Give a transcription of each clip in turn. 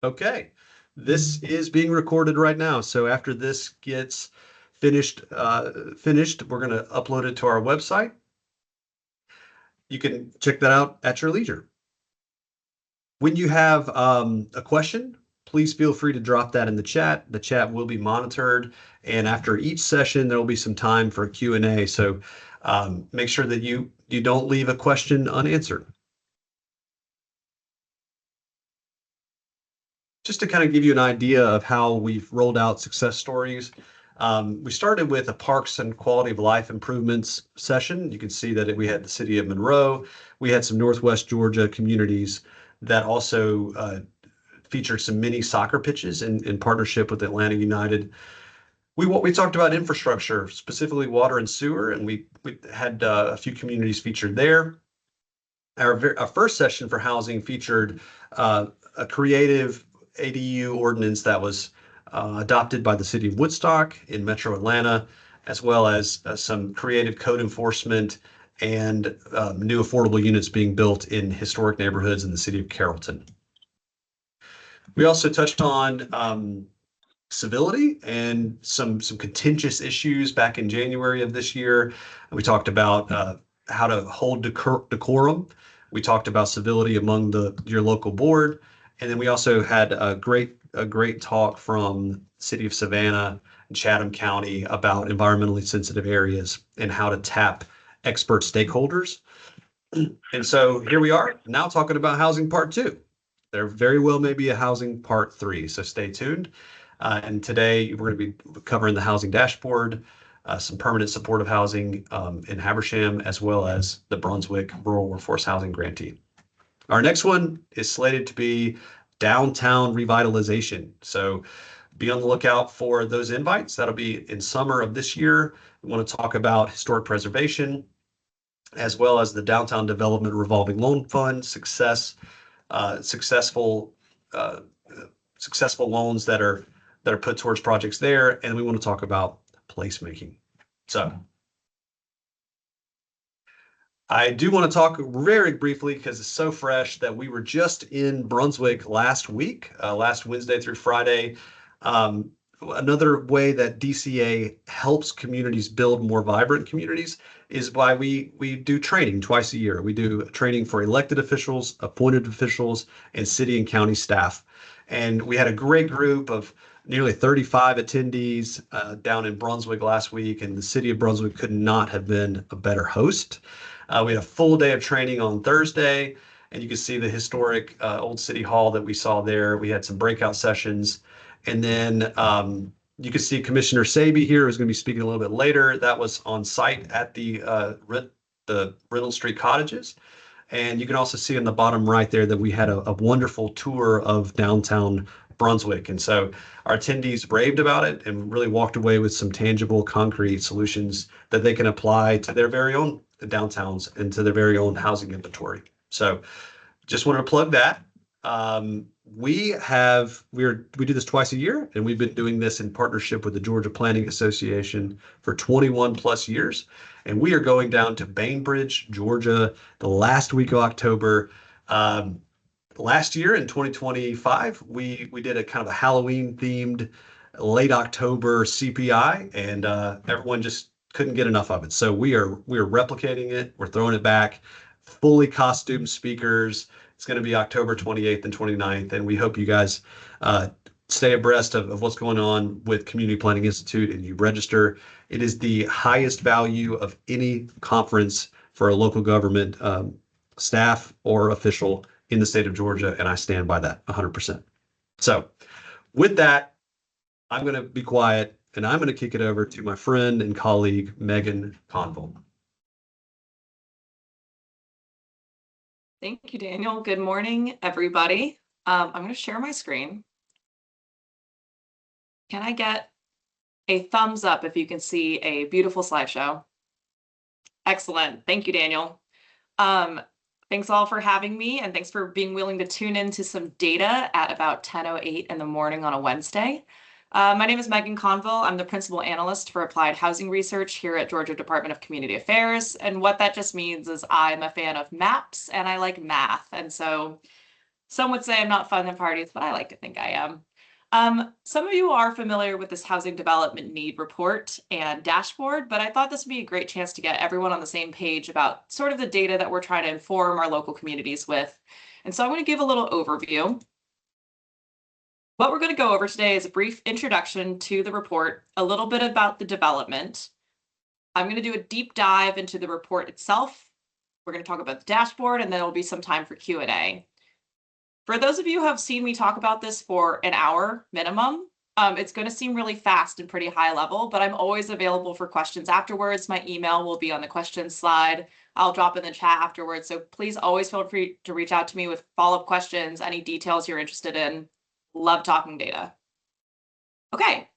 Okay, this is being recorded right now. So after this gets finished, we're going to upload it to our website. You can check that out at your leisure. When you have a question, please feel free to drop that in the chat. The chat will be monitored, and after each session, there will be some time for Q&A. So make sure that you don't leave a question unanswered. Just to kind of give you an idea of how we've rolled out success stories, we started with a parks and quality of life improvements session. You can see that we had the city of Monroe. We had some Northwest Georgia communities that also featured some mini soccer pitches in partnership with Atlanta United. We talked about infrastructure, specifically water and sewer, and we had a few communities featured there. Our first session for housing featured a creative ADU ordinance that was adopted by the city of Woodstock in Metro Atlanta, as well as some creative code enforcement and new affordable units being built in historic neighborhoods in the city of Carrollton. We also touched on civility and some contentious issues back in January of this year. We talked about how to hold decorum. We talked about civility among your local board. And then we also had a great talk from City of Savannah and Chatham County about environmentally sensitive areas and how to tap expert stakeholders. And so here we are now talking about housing part 2. There very well may be a housing part 3, so stay tuned. And today we're going to be covering the housing dashboard, some permanent supportive housing in Habersham, as well as the Brunswick Rural Workforce Housing Grantee. Our next one is slated to be downtown revitalization. So be on the lookout for those invites. That'll be in summer of this year. We want to talk about historic preservation, as well as the Downtown Development Revolving Loan Fund successful loans that are put towards projects there. And we want to talk about placemaking. So I do want to talk very briefly, because it's so fresh, that we were just in Brunswick last week, last Wednesday through Friday. Another way that DCA helps communities build more vibrant communities is by we do training twice a year. We do training for elected officials, appointed officials, and city and county staff. And we had a great group of nearly 35 attendees down in Brunswick last week, and the city of Brunswick could not have been a better host. We had a full day of training on Thursday, and you can see the historic old city hall that we saw there. We had some breakout sessions, and then you can see Commissioner Saby here, who's going to be speaking a little bit later. That was on site at the Reynolds Street Cottages. And you can also see in the bottom right there that we had a wonderful tour of downtown Brunswick. And so our attendees raved about it and really walked away with some tangible, concrete solutions that they can apply to their very own downtowns and to their very own housing inventory. So just wanted to plug that. We do this twice a year, and we've been doing this in partnership with the Georgia Planning Association for 21 plus years. And we are going down to Bainbridge, Georgia, the last week of October. Last year in 2025, we did a kind of a Halloween themed late October CPI, and everyone just couldn't get enough of it. So we are replicating it. We're throwing it back. Fully costumed speakers. It's going to be October 28th and 29th, and we hope you guys stay abreast of what's going on with Community Planning Institute, and you register. It is the highest value of any conference for a local government staff or official in the state of Georgia, and I stand by that 100%. So with that, I'm going to be quiet, and I'm going to kick it over to my friend and colleague, Megan Conville. Thank you, Daniel. Good morning, everybody. I'm going to share my screen. Can I get a thumbs up if you can see a beautiful slideshow? Excellent. Thank you, Daniel. Thanks all for having me, and thanks for being willing to tune into some data at about 10:08 in the morning on a Wednesday. My name is Megan Conville. I'm the Principal Analyst for Applied Housing Research here at Georgia Department of Community Affairs. And what that just means is I'm a fan of maps and I like math. And so Some would say I'm not fun at parties, but I like to think I am. Some of you are familiar with this housing development need report and dashboard, but I thought this would be a great chance to get everyone on the same page about sort of the data that we're trying to inform our local communities with. And so I'm going to give a little overview. What we're going to go over today is a brief introduction to the report, a little bit about the development. I'm going to do a deep dive into the report itself. We're going to talk about the dashboard, and then there'll be some time for Q&A. For those of you who have seen me talk about this for an hour minimum, it's going to seem really fast and pretty high level, but I'm always available for questions afterwards. My email will be on the questions slide. I'll drop in the chat afterwards. So please always feel free to reach out to me with follow-up questions, any details you're interested in. Love talking data. Okay,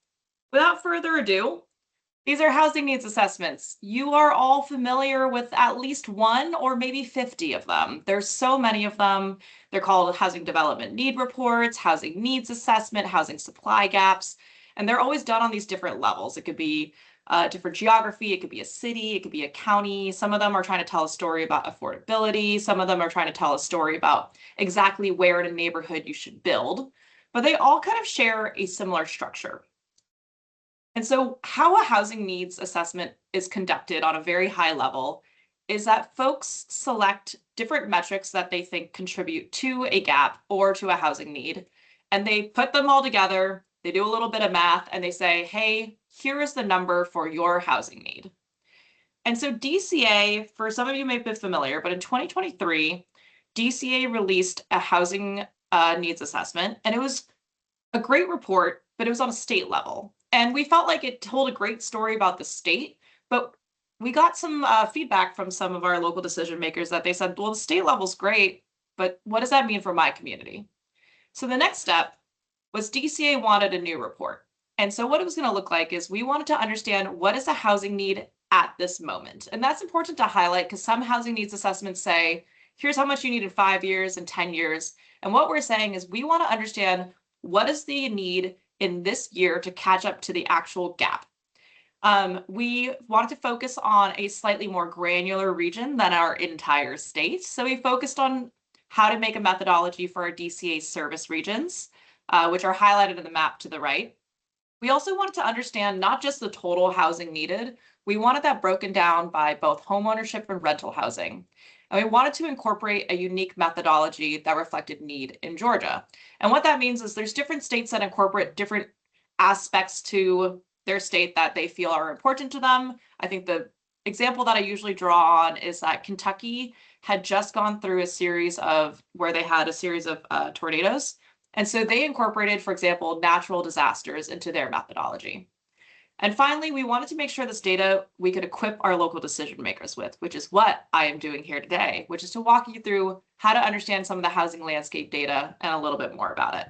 without further ado, these are housing needs assessments. You are all familiar with at least one or maybe 50 of them. There's so many of them. They're called housing development need reports, housing needs assessment, housing supply gaps, and they're always done on these different levels. It could be different geography, it could be a city, it could be a county. Some of them are trying to tell a story about affordability. Some of them are trying to tell a story about exactly where in a neighborhood you should build, but they all kind of share a similar structure. And so how a housing needs assessment is conducted on a very high level is that folks select different metrics that they think contribute to a gap or to a housing need, and they put them all together, they do a little bit of math, and they say, hey, here is the number for your housing need. And so DCA, for some of you may be familiar, but in 2023, DCA released a housing needs assessment, and it was a great report, but it was on a state level. And we felt like it told a great story about the state, but we got some feedback from some of our local decision makers that they said, well, the state level's great, but what does that mean for my community? So the next step was DCA wanted a new report. And so what it was going to look like is we wanted to understand what is the housing need at this moment. And that's important to highlight because some housing needs assessments say, here's how much you need in 5 years and 10 years. And what we're saying is we want to understand what is the need in this year to catch up to the actual gap. We wanted to focus on a slightly more granular region than our entire state. So we focused on how to make a methodology for our DCA service regions, which are highlighted in the map to the right. We also wanted to understand not just the total housing needed, we wanted that broken down by both homeownership and rental housing. And we wanted to incorporate a unique methodology that reflected need in Georgia. And what that means is there's different states that incorporate different aspects to their state that they feel are important to them. I think the example that I usually draw on is that Kentucky had just gone through a series of where they had a series of tornadoes. And so they incorporated, for example, natural disasters into their methodology. And finally, we wanted to make sure this data we could equip our local decision makers with, which is what I am doing here today, which is to walk you through how to understand some of the housing landscape data and a little bit more about it.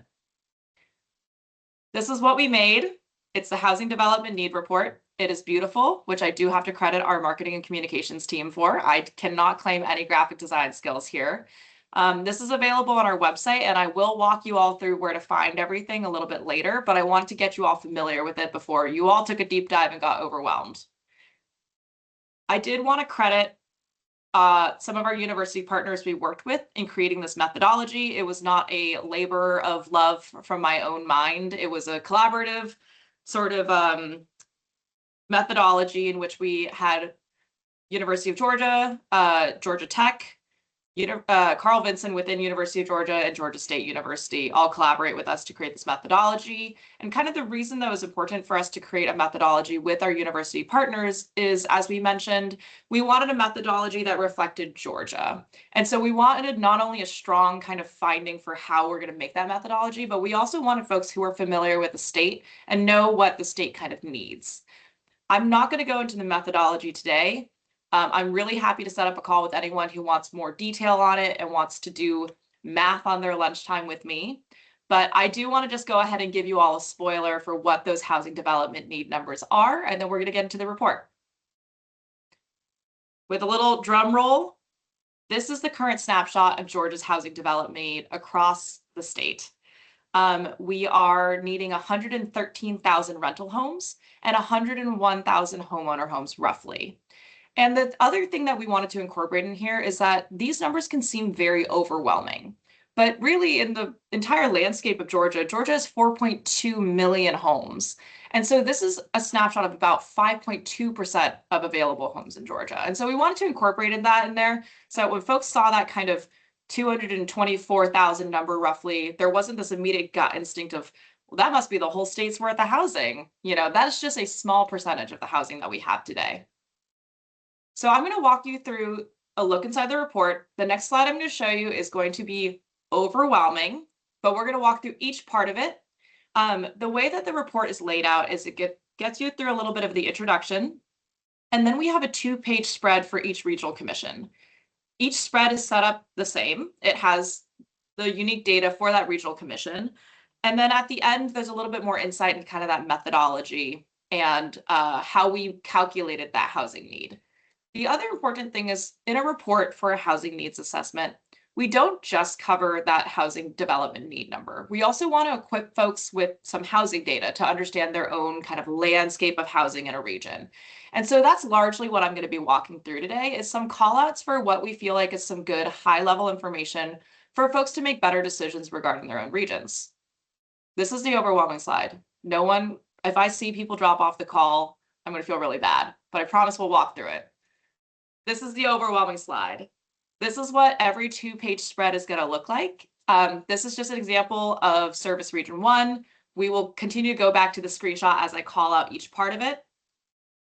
This is what we made. It's the Housing Development Need Report. It is beautiful, which I do have to credit our marketing and communications team for. I cannot claim any graphic design skills here. This is available on our website, and I will walk you all through where to find everything a little bit later, but I wanted to get you all familiar with it before you all took a deep dive and got overwhelmed. I did want to credit some of our university partners we worked with in creating this methodology. It was not a labor of love from my own mind. It was a collaborative sort of methodology in which we had University of Georgia, Georgia Tech, Carl Vinson within University of Georgia and Georgia State University all collaborate with us to create this methodology. And kind of the reason that was important for us to create a methodology with our university partners is, as we mentioned, we wanted a methodology that reflected Georgia. And so we wanted not only a strong kind of finding for how we're going to make that methodology, but we also wanted folks who are familiar with the state and know what the state kind of needs. I'm not going to go into the methodology today. I'm really happy to set up a call with anyone who wants more detail on it and wants to do math on their lunchtime with me. But I do want to just go ahead and give you all a spoiler for what those housing development need numbers are, and then we're going to get into the report. With a little drum roll, this is the current snapshot of Georgia's housing development need across the state. We are needing 113,000 rental homes and 101,000 homeowner homes roughly. And the other thing that we wanted to incorporate in here is that these numbers can seem very overwhelming. But really, in the entire landscape of Georgia, Georgia has 4.2 million homes. And so this is a snapshot of about 5.2% of available homes in Georgia. And so we wanted to incorporate that in there. So when folks saw that kind of 224,000 number roughly, there wasn't this immediate gut instinct of, well, that must be the whole state's worth of housing. That's just a small percentage of the housing that we have today. So I'm going to walk you through a look inside the report. The next slide I'm going to show you is going to be overwhelming, but we're going to walk through each part of it. The way that the report is laid out is it gets you through a little bit of the introduction, and then we have a 2-page spread for each regional commission. Each spread is set up the same. It has the unique data for that regional commission. And then at the end, there's a little bit more insight into kind of that methodology and how we calculated that housing need. The other important thing is in a report for a housing needs assessment, we don't just cover that housing development need number. We also want to equip folks with some housing data to understand their own kind of landscape of housing in a region. And so that's largely what I'm going to be walking through today is some callouts for what we feel like is some good high-level information for folks to make better decisions regarding their own regions. This is the overwhelming slide. If I see people drop off the call, I'm going to feel really bad, but I promise we'll walk through it. This is the overwhelming slide. This is what every 2-page spread is going to look like. This is just an example of Service Region 1. We will continue to go back to the screenshot as I call out each part of it.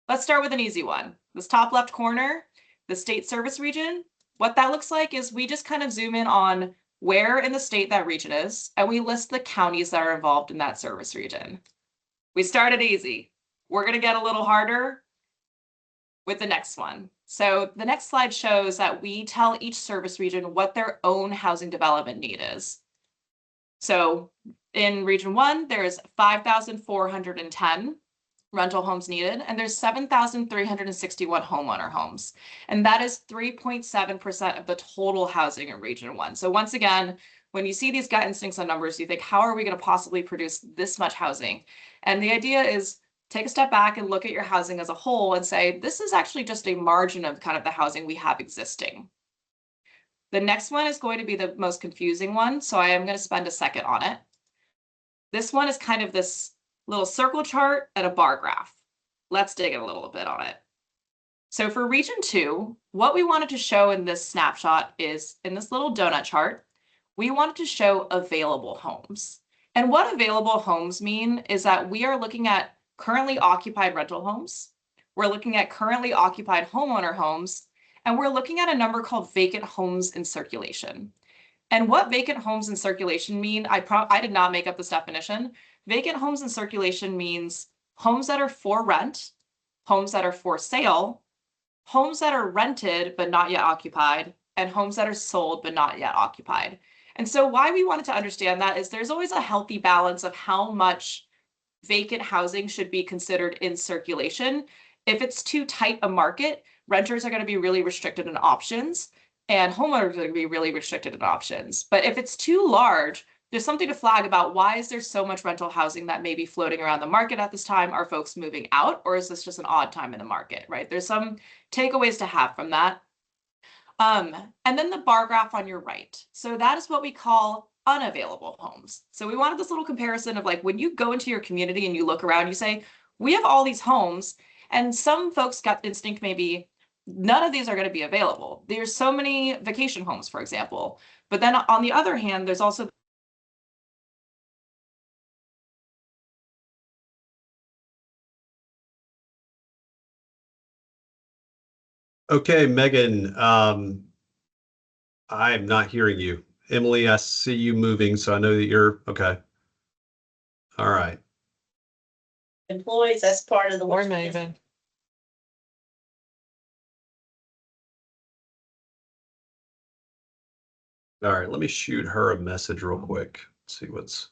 Let's start with an easy one. This top left corner, the state service region. What that looks like is we just kind of zoom in on where in the state that region is, and we list the counties that are involved in that service region. We started easy. We're going to get a little harder with the next one. So the next slide shows that we tell each service region what their own housing development need is. So in Region 1, there's 5,410 rental homes needed, and there's 7,361 homeowner homes. And that is 3.7% of the total housing in Region 1. So once again, when you see these gut instincts on numbers, you think, how are we going to possibly produce this much housing? And the idea is take a step back and look at your housing as a whole and say, this is actually just a margin of kind of the housing we have existing. The next one is going to be the most confusing one, so I am going to spend a second on it. This one is kind of this little circle chart and a bar graph. Let's dig in a little bit on it. So for Region 2, what we wanted to show in this snapshot is, in this little donut chart, we wanted to show available homes. And what available homes mean is that we are looking at currently occupied rental homes, we're looking at currently occupied homeowner homes, and we're looking at a number called vacant homes in circulation. And what vacant homes in circulation mean, I did not make up this definition. Vacant homes in circulation means homes that are for rent, homes that are for sale, homes that are rented but not yet occupied, and homes that are sold but not yet occupied. And so why we wanted to understand that is there's always a healthy balance of how much vacant housing should be considered in circulation. If it's too tight a market, renters are going to be really restricted in options and homeowners are going to be really restricted in options. But if it's too large, there's something to flag about why is there so much rental housing that may be floating around the market at this time? Are folks moving out, or is this just an odd time in the market, right? There's some takeaways to have from that. And then the bar graph on your right. So that is what we call unavailable homes. So we wanted this little comparison of like when you go into your community and you look around, you say, we have all these homes, and some folks' gut instinct maybe none of these are going to be available. There's so many vacation homes, for example. But then on the other hand, there's also Okay, Megan, I'm not hearing you. Emily, I see you moving, so I know that you're okay. All right. Employees, that's part of the. We're moving. All right, let me shoot her a message real quick. See what's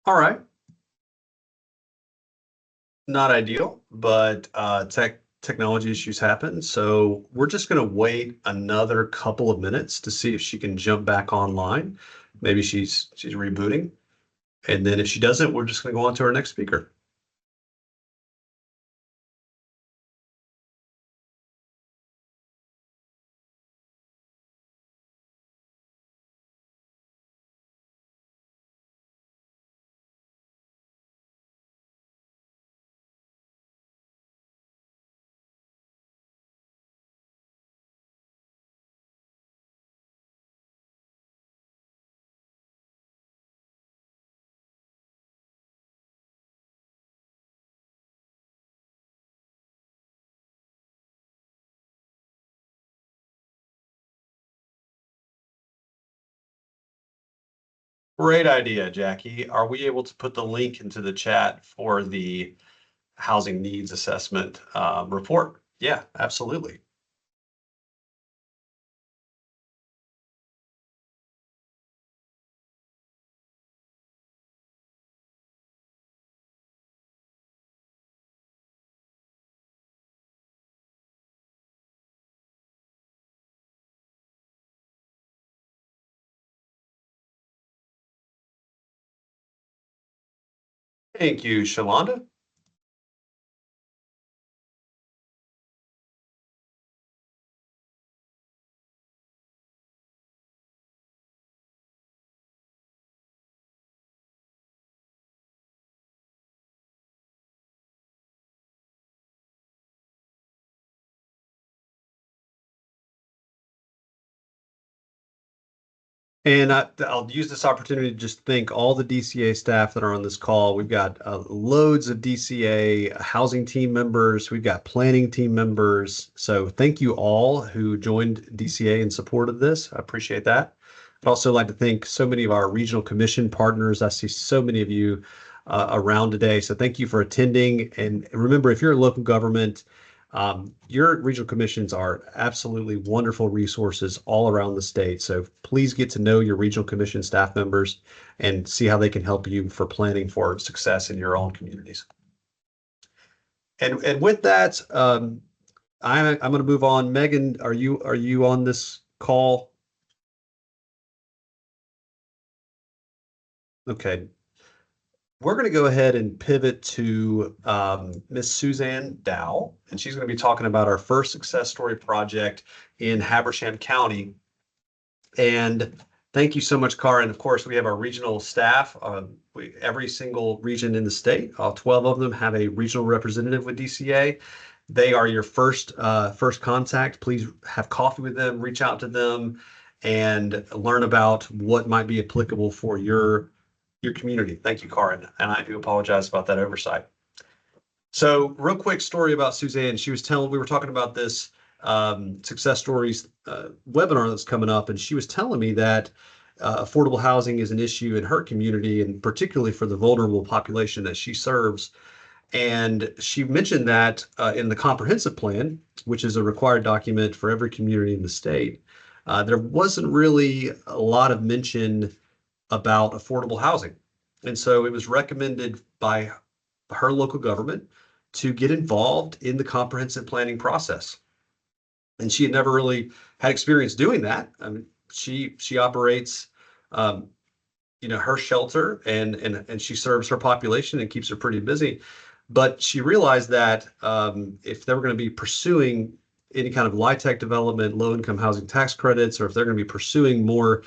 All right. Not ideal, but technology issues happen. So we're just going to wait another couple of minutes to see if she can jump back online. Maybe she's rebooting. And then if she doesn't, we're just going to go on to our next speaker. Great idea, Jackie. Are we able to put the link into the chat for the housing needs assessment report? Yeah, absolutely. Thank you, Shalonda. And I'll use this opportunity to just thank all the DCA staff that are on this call. We've got loads of DCA housing team members. We've got planning team members. So thank you all who joined DCA in support of this. I appreciate that. I'd also like to thank so many of our regional commission partners. I see so many of you around today. So thank you for attending. And remember, if you're a local government, your regional commissions are absolutely wonderful resources all around the state. So please get to know your regional commission staff members and see how they can help you for planning for success in your own communities. And with that, I'm going to move on. Megan, are you on this call? Okay. We're going to go ahead and pivot to Miss Suzanne Dow, and she's going to be talking about our first success story project in Habersham County. And thank you so much, Cara. And of course, we have our regional staff. Every single region in the state, all 12 of them have a regional representative with DCA. They are your first contact. Please have coffee with them, reach out to them, and learn about what might be applicable for your community. Thank you, Karin. And I do apologize about that oversight. So real quick story about Suzanne. We were talking about this success stories webinar that's coming up, and she was telling me that affordable housing is an issue in her community, and particularly for the vulnerable population that she serves. And she mentioned that in the comprehensive plan, which is a required document for every community in the state, there wasn't really a lot of mention about affordable housing. And so it was recommended by her local government to get involved in the comprehensive planning process. And she had never really had experience doing that. I mean, she operates, her shelter and she serves her population and keeps her pretty busy. But she realized that if they were going to be pursuing any kind of LIHTC development, low income housing tax credits, or if they're going to be pursuing more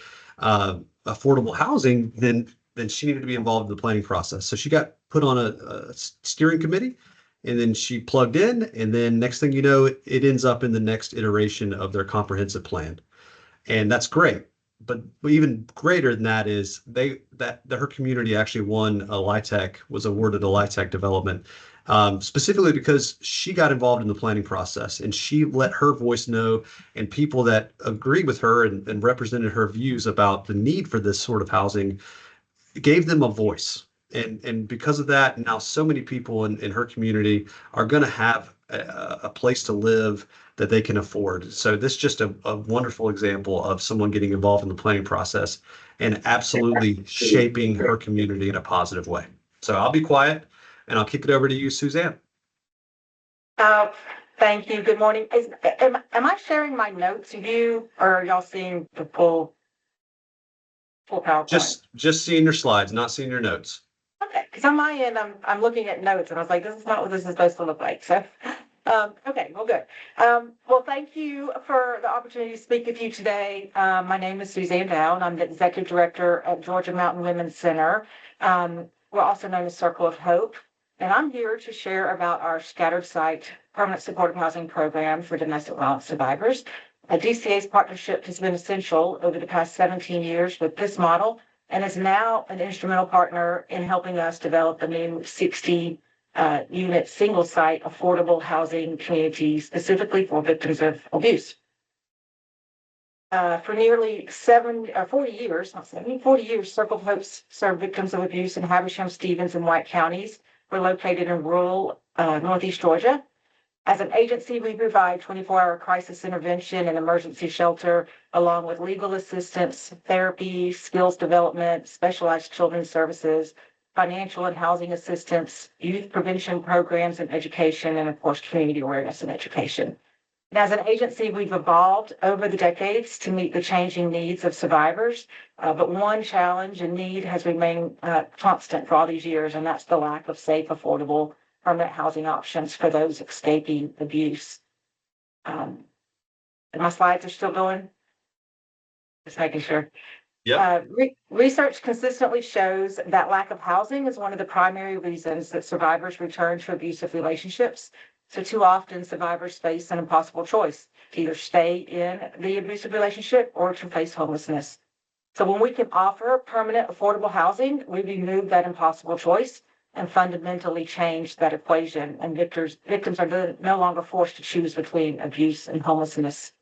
affordable housing, then she needed to be involved in the planning process. So she got put on a steering committee, and then she plugged in, and then next thing you know, it ends up in the next iteration of their comprehensive plan. And that's great. But even greater than that is her community actually won a LIHTC, was awarded a LIHTC development, specifically because she got involved in the planning process and she let her voice know, and people that agreed with her and represented her views about the need for this sort of housing gave them a voice. And because of that, now so many people in her community are going to have a place to live that they can afford. So this is just a wonderful example of someone getting involved in the planning process and absolutely shaping her community in a positive way. So I'll be quiet and I'll kick it over to you, Suzanne. Uh, Thank you. Good morning. Am I sharing my notes with you, or are y'all seeing the full PowerPoint? Just seeing your slides, not seeing your notes. Okay, because on my end, I'm looking at notes and I was like, this is not what this is supposed to look like. So, okay, well, good. Well, thank you for the opportunity to speak with you today. My name is Suzanne Dow, and I'm the Executive Director at Georgia Mountain Women's Center. We're also known as Circle of Hope. And I'm here to share about our scattered site permanent supportive housing program for domestic violence survivors. DCA's partnership has been essential over the past 17 years with this model and is now an instrumental partner in helping us develop a new 60 unit single site affordable housing community specifically for victims of abuse. For nearly 40 years, not 70, 40 years, Circle of Hope's served victims of abuse in Habersham, Stevens, and White counties. We're located in rural Northeast Georgia. As an agency, we provide 24-hour crisis intervention and emergency shelter, along with legal assistance, therapy, skills development, specialized children's services, financial and housing assistance, youth prevention programs and education, and of course, community awareness and education. And as an agency, we've evolved over the decades to meet the changing needs of survivors. But one challenge and need has remained constant for all these years, and that's the lack of safe, affordable, permanent housing options for those escaping abuse. And my slides are still going? Just making sure. Yeah. Research consistently shows that lack of housing is one of the primary reasons that survivors return to abusive relationships. So too often survivors face an impossible choice to either stay in the abusive relationship or to face homelessness. So when we can offer permanent affordable housing, we remove that impossible choice and fundamentally change that equation. And victims are no longer forced to choose between abuse and homelessness.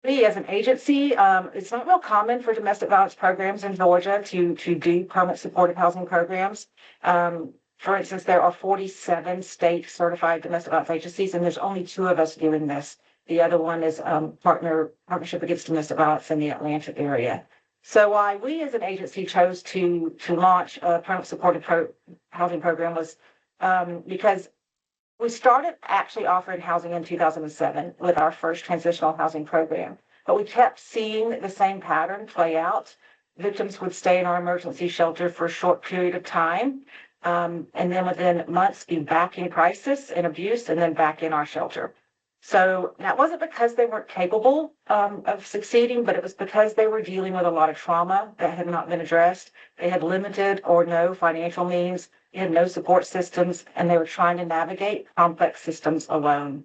We as an agency, it's not real common for domestic violence programs in Georgia to do permanent supportive housing programs. For instance, there are 47 state certified domestic violence agencies, and there's only 2 of us doing this. The other one is Partnership Against Domestic Violence in the Atlanta area. So why we as an agency chose to launch a permanent supportive housing program was because we started actually offering housing in 2007 with our first transitional housing program, but we kept seeing the same pattern play out. Victims would stay in our emergency shelter for a short period of time, and then within months be back in crisis and abuse, and then back in our shelter. So that wasn't because they weren't capable of succeeding, but it was because they were dealing with a lot of trauma that had not been addressed. They had limited or no financial means. They had no support systems, and they were trying to navigate complex systems alone.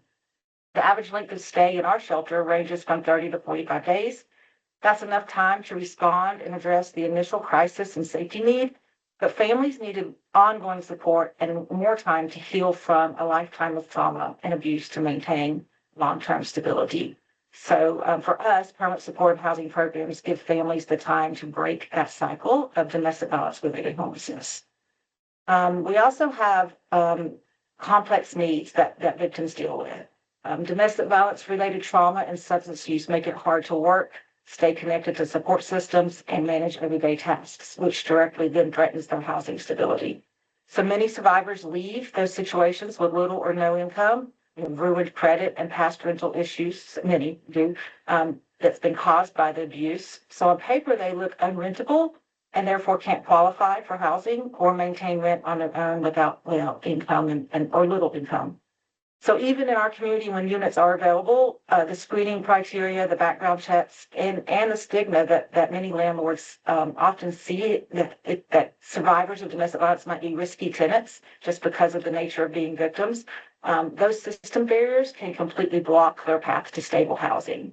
The average length of stay in our shelter ranges from 30 to 45 days. That's enough time to respond and address the initial crisis and safety need, but families needed ongoing support and more time to heal from a lifetime of trauma and abuse to maintain long-term stability. So for us, permanent supportive housing programs give families the time to break that cycle of domestic violence-related homelessness. We also have complex needs that victims deal with. Domestic violence-related trauma and substance use make it hard to work, stay connected to support systems, and manage everyday tasks, which directly then threatens their housing stability. So many survivors leave those situations with little or no income, ruined credit and past rental issues, many do, that's been caused by the abuse. So on paper, they look unrentable and therefore can't qualify for housing or maintain rent on their own without income or little income. So even in our community, when units are available, the screening criteria, the background checks, and the stigma that many landlords often see that survivors of domestic violence might be risky tenants just because of the nature of being victims, those system barriers can completely block their path to stable housing.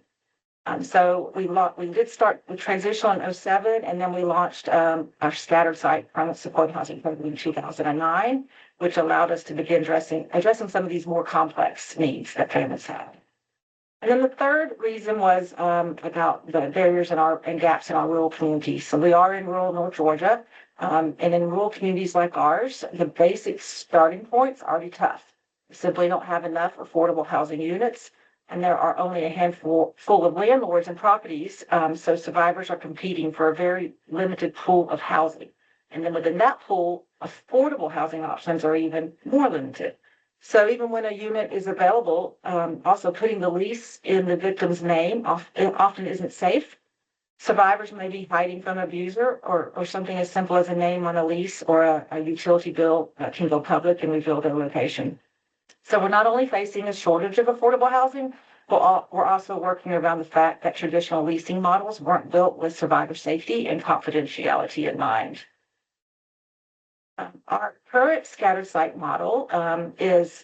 So we did start the transition in 2007, and then we launched our scattered site permanent supportive housing program in 2009, which allowed us to begin addressing some of these more complex needs that families have. And then the third reason was about the barriers and gaps in our rural communities. So we are in rural North Georgia, and in rural communities like ours, the basic starting point's already tough. We simply don't have enough affordable housing units, and there are only a handful of landlords and properties. So survivors are competing for a very limited pool of housing. And then within that pool, affordable housing options are even more limited. So even when a unit is available, also putting the lease in the victim's name often isn't safe. Survivors may be hiding from an abuser, or something as simple as a name on a lease or a utility bill can go public and reveal their location. So we're not only facing a shortage of affordable housing, but we're also working around the fact that traditional leasing models weren't built with survivor safety and confidentiality in mind. Our current scattered site model is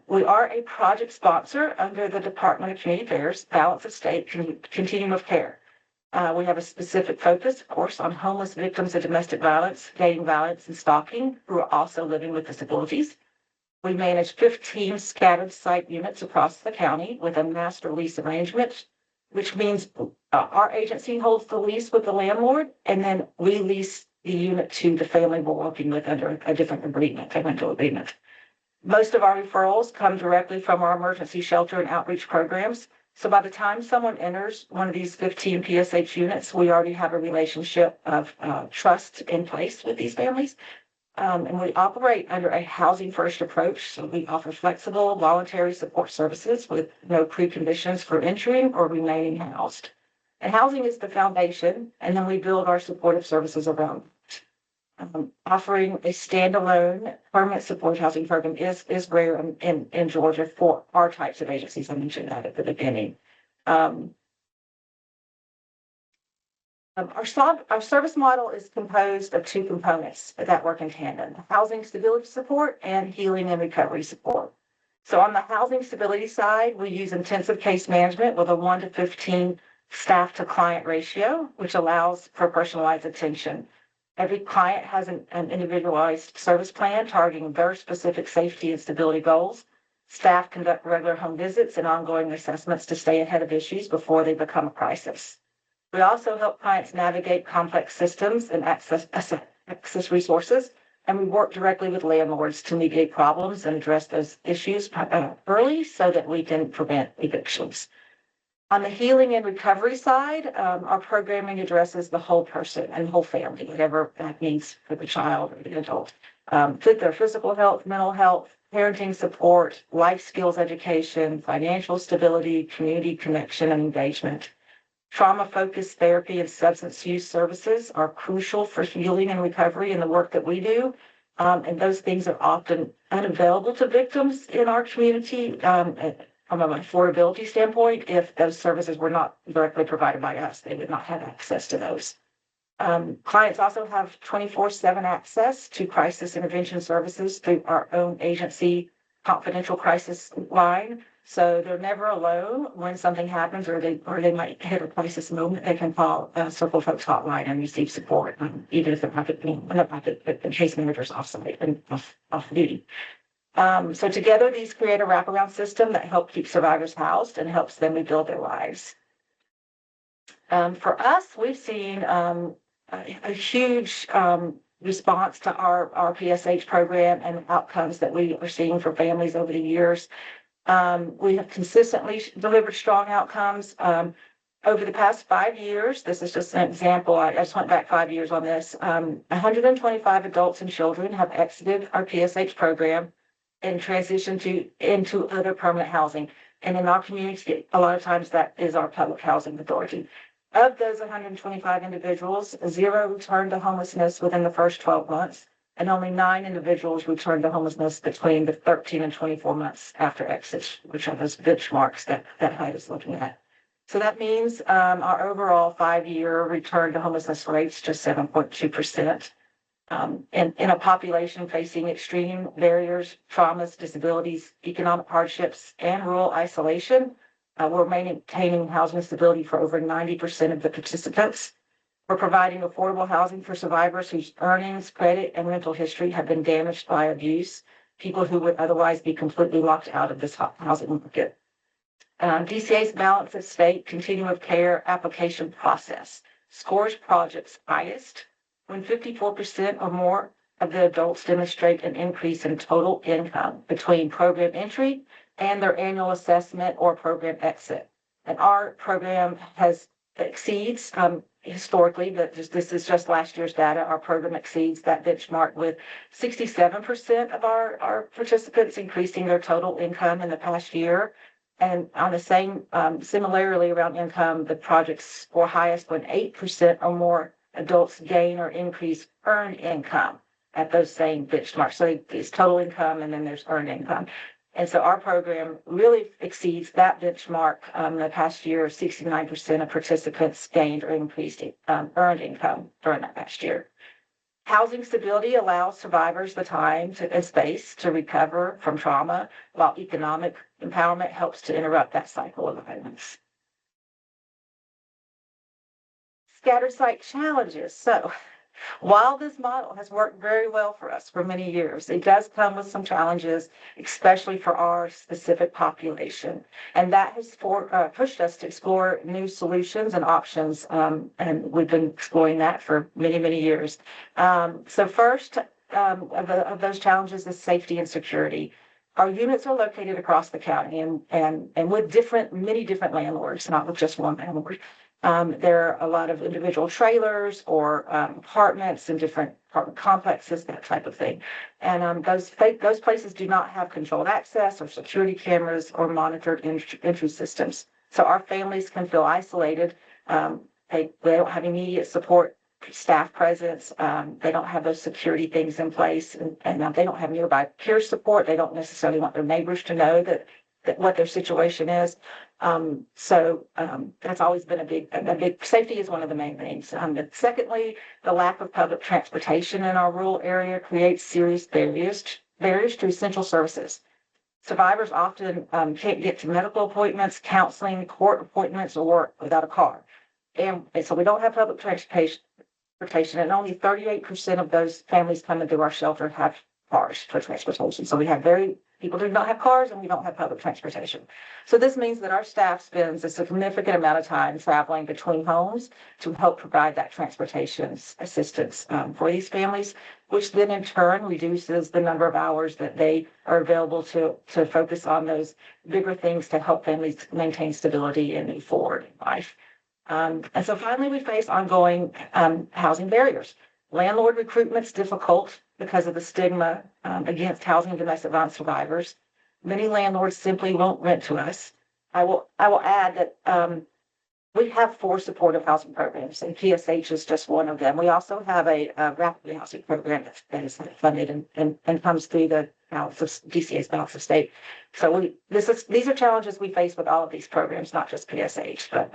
we are a project sponsor under the Department of Community Affairs, Balance of State Continuum of Care. We have a specific focus, of course, on homeless victims of domestic violence, dating violence, and stalking who are also living with disabilities. We manage 15 scattered site units across the county with a master lease arrangement, which means our agency holds the lease with the landlord, and then we lease the unit to the family we're working with under a different agreement, a rental agreement. Most of our referrals come directly from our emergency shelter and outreach programs. So by the time someone enters one of these 15 PSH units, we already have a relationship of trust in place with these families. And we operate under a housing first approach. So we offer flexible, voluntary support services with no preconditions for entering or remaining housed. And housing is the foundation, and then we build our supportive services around it. Offering a standalone permanent support housing program is rare in Georgia for our types of agencies. I mentioned that at the beginning. Our service model is composed of two components that work in tandem: housing stability support and healing and recovery support. So on the housing stability side, we use intensive case management with a 1 to 15 staff to client ratio, which allows for personalized attention. Every client has an individualized service plan targeting their specific safety and stability goals. Staff conduct regular home visits and ongoing assessments to stay ahead of issues before they become a crisis. We also help clients navigate complex systems and access resources, and we work directly with landlords to mediate problems and address those issues early so that we can prevent evictions. On the healing and recovery side, our programming addresses the whole person and whole family, whatever that means for the child or the adult. Their physical health, mental health, parenting support, life skills education, financial stability, community connection, and engagement. Trauma-focused therapy and substance use services are crucial for healing and recovery in the work that we do. And those things are often unavailable to victims in our community from an affordability standpoint. If those services were not directly provided by us, they would not have access to those. Clients also have 24/7 access to crisis intervention services through our own agency confidential crisis line. So they're never alone when something happens, or they might hit a crisis moment. They can call Circle Folks Hotline and receive support, even if they're not the case managers off-site and off duty. So together, these create a wraparound system that helps keep survivors housed and helps them rebuild their lives. For us, we've seen a huge response to our PSH program and outcomes that we are seeing for families over the years. We have consistently delivered strong outcomes. Over the past 5 years, this is just an example. I just went back 5 years on this. 125 adults and children have exited our PSH program and transitioned into other permanent housing. And in our community, a lot of times that is our public housing authority. Of those 125 individuals, 0 returned to homelessness within the first 12 months. And only 9 individuals returned to homelessness between the 13 and 24 months after exit, which are those benchmarks that HUD is looking at. So that means our overall 5-year return to homelessness rates just 7.2%. And in a population facing extreme barriers, traumas, disabilities, economic hardships, and rural isolation, we're maintaining housing stability for over 90% of the participants. We're providing affordable housing for survivors whose earnings, credit, and rental history have been damaged by abuse, people who would otherwise be completely locked out of this housing market. DCA's balance of state continuum of care application process scores projects highest when 54% or more of the adults demonstrate an increase in total income between program entry and their annual assessment or program exit. And our program exceeds historically, but this is just last year's data. Our program exceeds that benchmark with 67% of our participants increasing their total income in the past year. And on the same, similarly around income, the projects score highest when 8% or more adults gain or increase earned income at those same benchmarks. So it's total income and then there's earned income. And so our program really exceeds that benchmark. The past year, 69% of participants gained or increased earned income during that past year. Housing stability allows survivors the time and space to recover from trauma, while economic empowerment helps to interrupt that cycle of violence. Scattered site challenges. So while this model has worked very well for us for many years, it does come with some challenges, especially for our specific population. And that has pushed us to explore new solutions and options. And we've been exploring that for many, many years. So first of those challenges is safety and security. Our units are located across the county and with many different landlords, not with just one landlord. There are a lot of individual trailers or apartments in different apartment complexes, that type of thing. And those places do not have controlled access or security cameras or monitored entry systems. So our families can feel isolated. They don't have immediate support staff presence. They don't have those security things in place, and they don't have nearby peer support. They don't necessarily want their neighbors to know that what their situation is. So that's always been a big safety is one of the main things. Secondly, the lack of public transportation in our rural area creates serious barriers to essential services. Survivors often can't get to medical appointments, counseling, court appointments, or work without a car. And so we don't have public transportation, and only 38% of those families coming through our shelter have cars for transportation. So we have people do not have cars, and we don't have public transportation. So this means that our staff spends a significant amount of time traveling between homes to help provide that transportation assistance for these families, which then in turn reduces the number of hours that they are available to focus on those bigger things to help families maintain stability and move forward in life. And so finally, we face ongoing housing barriers. Landlord recruitment's difficult because of the stigma against housing and domestic violence survivors. Many landlords simply won't rent to us. I will add that we have 4 supportive housing programs, and PSH is just one of them. We also have a rapid housing program that is funded and comes through the DCA's balance of state. So these are challenges we face with all of these programs, not just PSH. But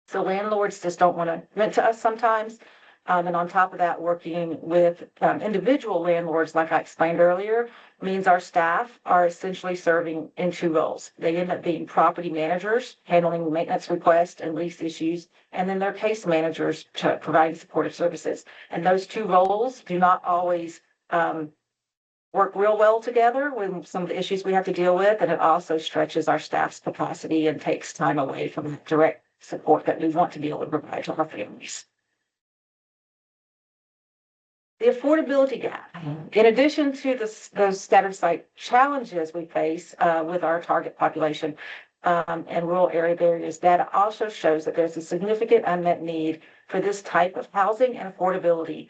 so landlords just don't want to rent to us sometimes. And on top of that, working with individual landlords, like I explained earlier, means our staff are essentially serving in 2 roles. They end up being property managers, handling maintenance requests and lease issues, and then they're case managers to provide supportive services. And those 2 roles do not always work real well together with some of the issues we have to deal with, and it also stretches our staff's capacity and takes time away from the direct support that we want to be able to provide to our families. The affordability gap. In addition to those scattered site challenges we face with our target population and rural area barriers, data also shows that there's a significant unmet need for this type of housing and affordability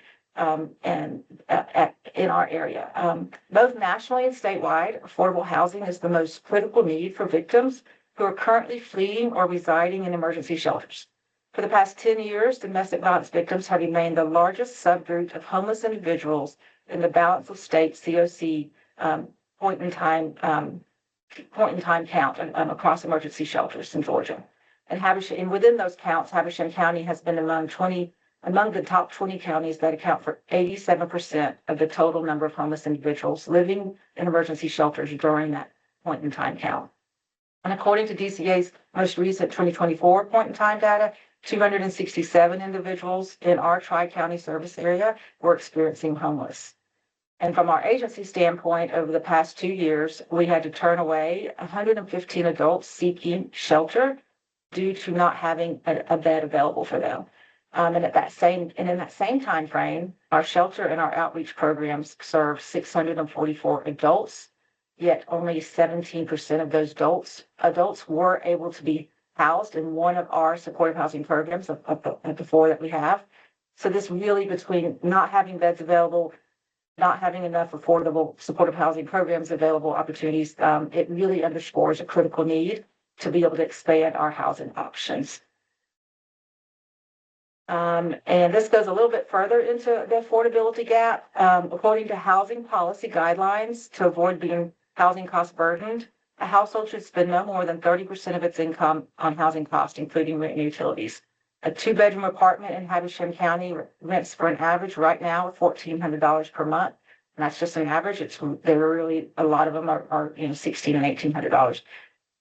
in our area. Both nationally and statewide, affordable housing is the most critical need for victims who are currently fleeing or residing in emergency shelters. For the past 10 years, domestic violence victims have remained the largest subgroup of homeless individuals in the balance of state COC point in time count across emergency shelters in Georgia. And within those counts, Habersham County has been among the top 20 counties that account for 87% of the total number of homeless individuals living in emergency shelters during that point in time count. And according to DCA's most recent 2024 point in time data, 267 individuals in our Tri-County service area were experiencing homeless. And from our agency standpoint, over the past 2 years, we had to turn away 115 adults seeking shelter due to not having a bed available for them. And in that same time frame, our shelter and our outreach programs serve 644 adults, yet only 17% of those adults were able to be housed in one of our supportive housing programs of the four that we have. So this really, between not having beds available, not having enough affordable supportive housing programs available, opportunities, it really underscores a critical need to be able to expand our housing options. And this goes a little bit further into the affordability gap. According to housing policy guidelines, to avoid being housing cost burdened, a household should spend no more than 30% of its income on housing costs, including rent and utilities. A 2-bedroom apartment in Habersham County rents for an average right now $1,400 per month. And that's just an average. There are really, a lot of them are $1,600 and $1,800.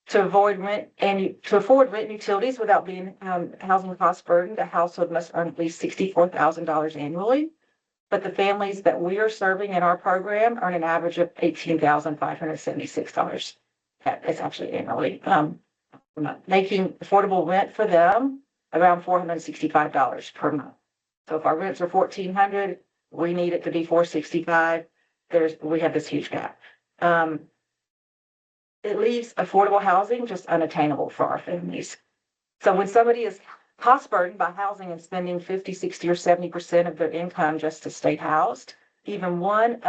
To afford rent and utilities without being housing cost burdened, a household must earn at least $64,000 annually. But the families that we are serving in our program earn an average of $18,576. It's actually annually, making affordable rent for them around $465 per month. So if our rents are $1,400, we need it to be $465. We have this huge gap. It leaves affordable housing just unattainable for our families. So when somebody is cost burdened by housing and spending 50, 60, or 70% of their income just to stay housed, even one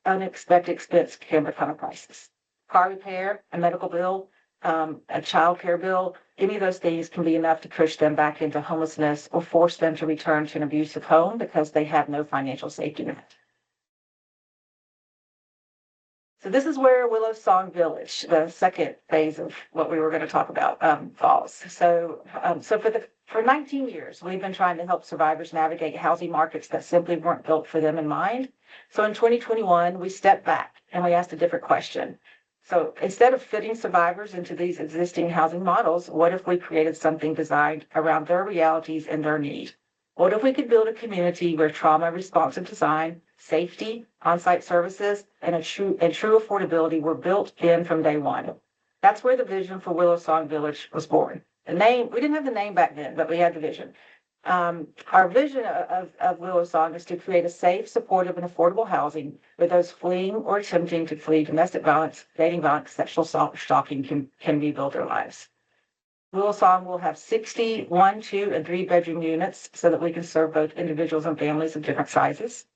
unexpected expense can become a crisis. Car repair, a medical bill, a child care bill, any of those things can be enough to push them back into homelessness or force them to return to an abusive home because they have no financial safety net. So this is where Willow Song Village, the second phase of what we were going to talk about, falls. So for 19 years, we've been trying to help survivors navigate housing markets that simply weren't built for them in mind. So in 2021, we stepped back and we asked a different question. So instead of fitting survivors into these existing housing models, what if we created something designed around their realities and their need? What if we could build a community where trauma responsive design, safety, on-site services, and true affordability were built in from day one? That's where the vision for Willow Song Village was born. The name, we didn't have the name back then, but we had the vision. Our vision of Willow Song is to create a safe, supportive, and affordable housing where those fleeing or attempting to flee domestic violence, dating violence, sexual stalking can rebuild their lives. Willow Song will have 60 1-, 2-, and 3-bedroom units so that we can serve both individuals and families of different sizes.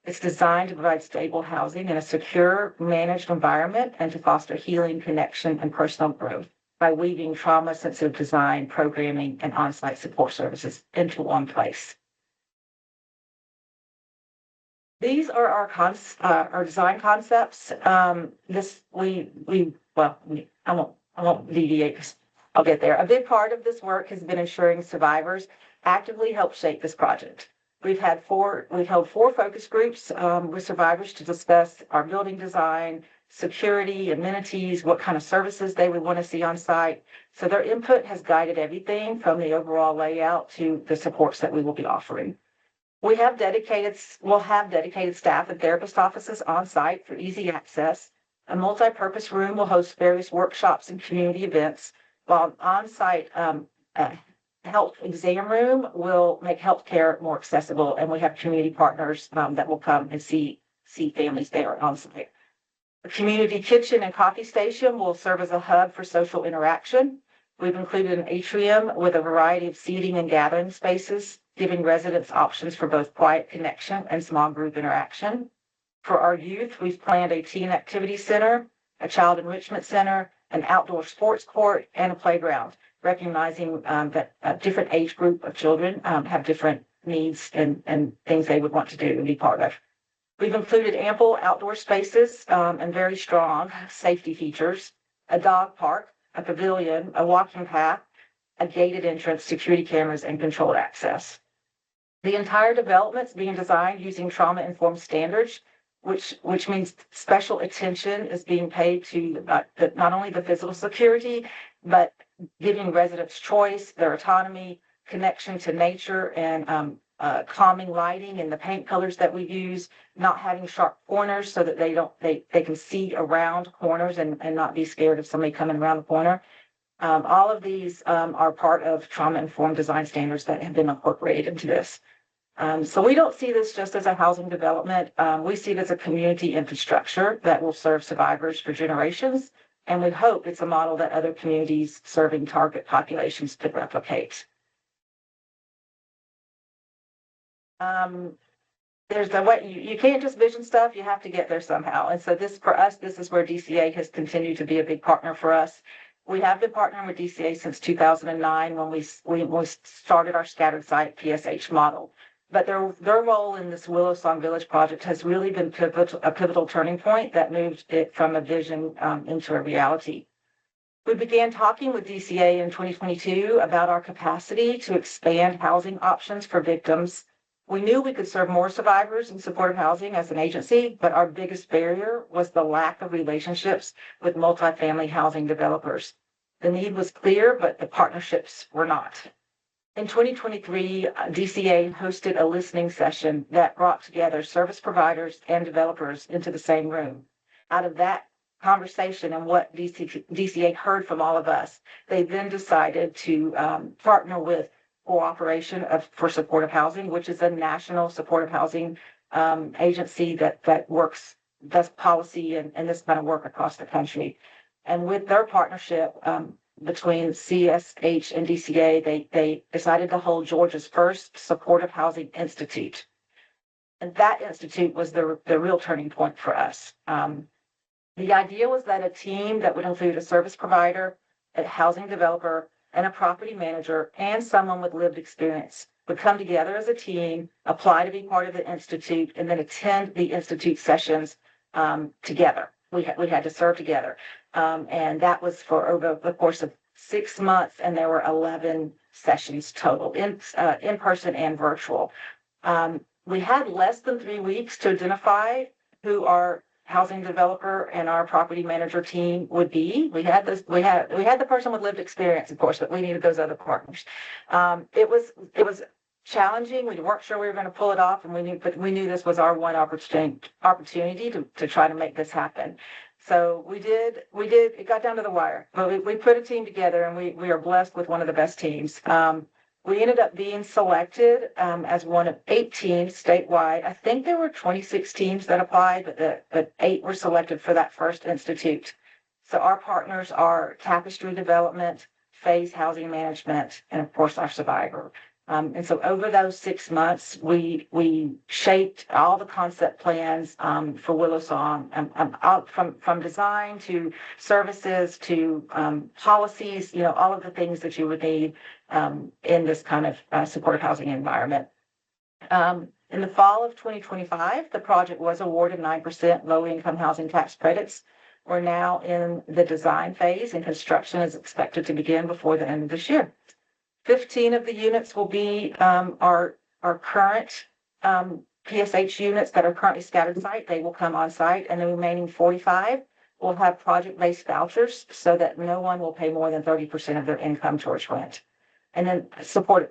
It's designed to provide stable housing in a secure, managed environment and to foster healing, connection, and personal growth by weaving trauma-sensitive design, programming, and on-site support services into one place. These are our design concepts. I won't deviate because I'll get there. A big part of this work has been ensuring survivors actively help shape this project. We've held 4 focus groups with survivors to discuss our building design, security, amenities, what kind of services they would want to see on site. So their input has guided everything from the overall layout to the supports that we will be offering. We'll have dedicated staff and therapist offices on site for easy access. A multi-purpose room will host various workshops and community events, while an on-site health exam room will make healthcare more accessible, and we have community partners that will come and see families there on site. The community kitchen and coffee station will serve as a hub for social interaction. We've included an atrium with a variety of seating and gathering spaces, giving residents options for both quiet connection and small group interaction. For our youth, we've planned a teen activity center, a child enrichment center, an outdoor sports court, and a playground, recognizing that a different age group of children have different needs and things they would want to do and be part of. We've included ample outdoor spaces and very strong safety features, a dog park, a pavilion, a walking path, a gated entrance, security cameras, and controlled access. The entire development's being designed using trauma-informed standards, which means special attention is being paid to not only the physical security, but giving residents choice, their autonomy, connection to nature, and calming lighting and the paint colors that we use, not having sharp corners so that they can see around corners and not be scared of somebody coming around the corner. All of these are part of trauma-informed design standards that have been incorporated into this. So we don't see this just as a housing development. We see it as a community infrastructure that will serve survivors for generations. And we hope it's a model that other communities serving target populations could replicate. There's a way you can't just vision stuff, you have to get there somehow. And so this, for us, this is where DCA has continued to be a big partner for us. We have been partnering with DCA since 2009 when we started our scattered site PSH model. But their role in this Willow Song Village project has really been a pivotal turning point that moved it from a vision into a reality. We began talking with DCA in 2022 about our capacity to expand housing options for victims. We knew we could serve more survivors in supportive housing as an agency, but our biggest barrier was the lack of relationships with multifamily housing developers. The need was clear, but the partnerships were not. In 2023, DCA hosted a listening session that brought together service providers and developers into the same room. Out of that conversation and what DCA heard from all of us, they then decided to partner with Cooperation for Supportive Housing, which is a national supportive housing agency that does policy and this kind of work across the country. And with their partnership between CSH and DCA, they decided to hold Georgia's first Supportive Housing Institute. And that institute was the real turning point for us. The idea was that a team that would include a service provider, a housing developer, and a property manager, and someone with lived experience would come together as a team, apply to be part of the institute, and then attend the institute sessions together. We had to serve together. And that was for over the course of 6 months, and there were 11 sessions total, in person and virtual. We had less than 3 weeks to identify who our housing developer and our property manager team would be. We had the person with lived experience, of course, but we needed those other partners. It was challenging. We weren't sure we were going to pull it off, and we knew this was our one opportunity to try to make this happen. So we did. It got down to the wire, but we put a team together, and we are blessed with one of the best teams. We ended up being selected as one of 8 teams statewide. I think there were 26 teams that applied, but 8 were selected for that first institute. So our partners are Tapestry Development, Phase Housing Management, and of course our survivor. And so over those 6 months, we shaped all the concept plans for Willow Song, from design to services to policies, all of the things that you would need in this kind of supportive housing environment. In the fall of 2025, the project was awarded 9% low-income housing tax credits. We're now in the design phase, and construction is expected to begin before the end of this year. 15 of the units will be our current PSH units that are currently scattered site. They will come on site, and the remaining 45 will have project-based vouchers so that no one will pay more than 30% of their income towards rent. And then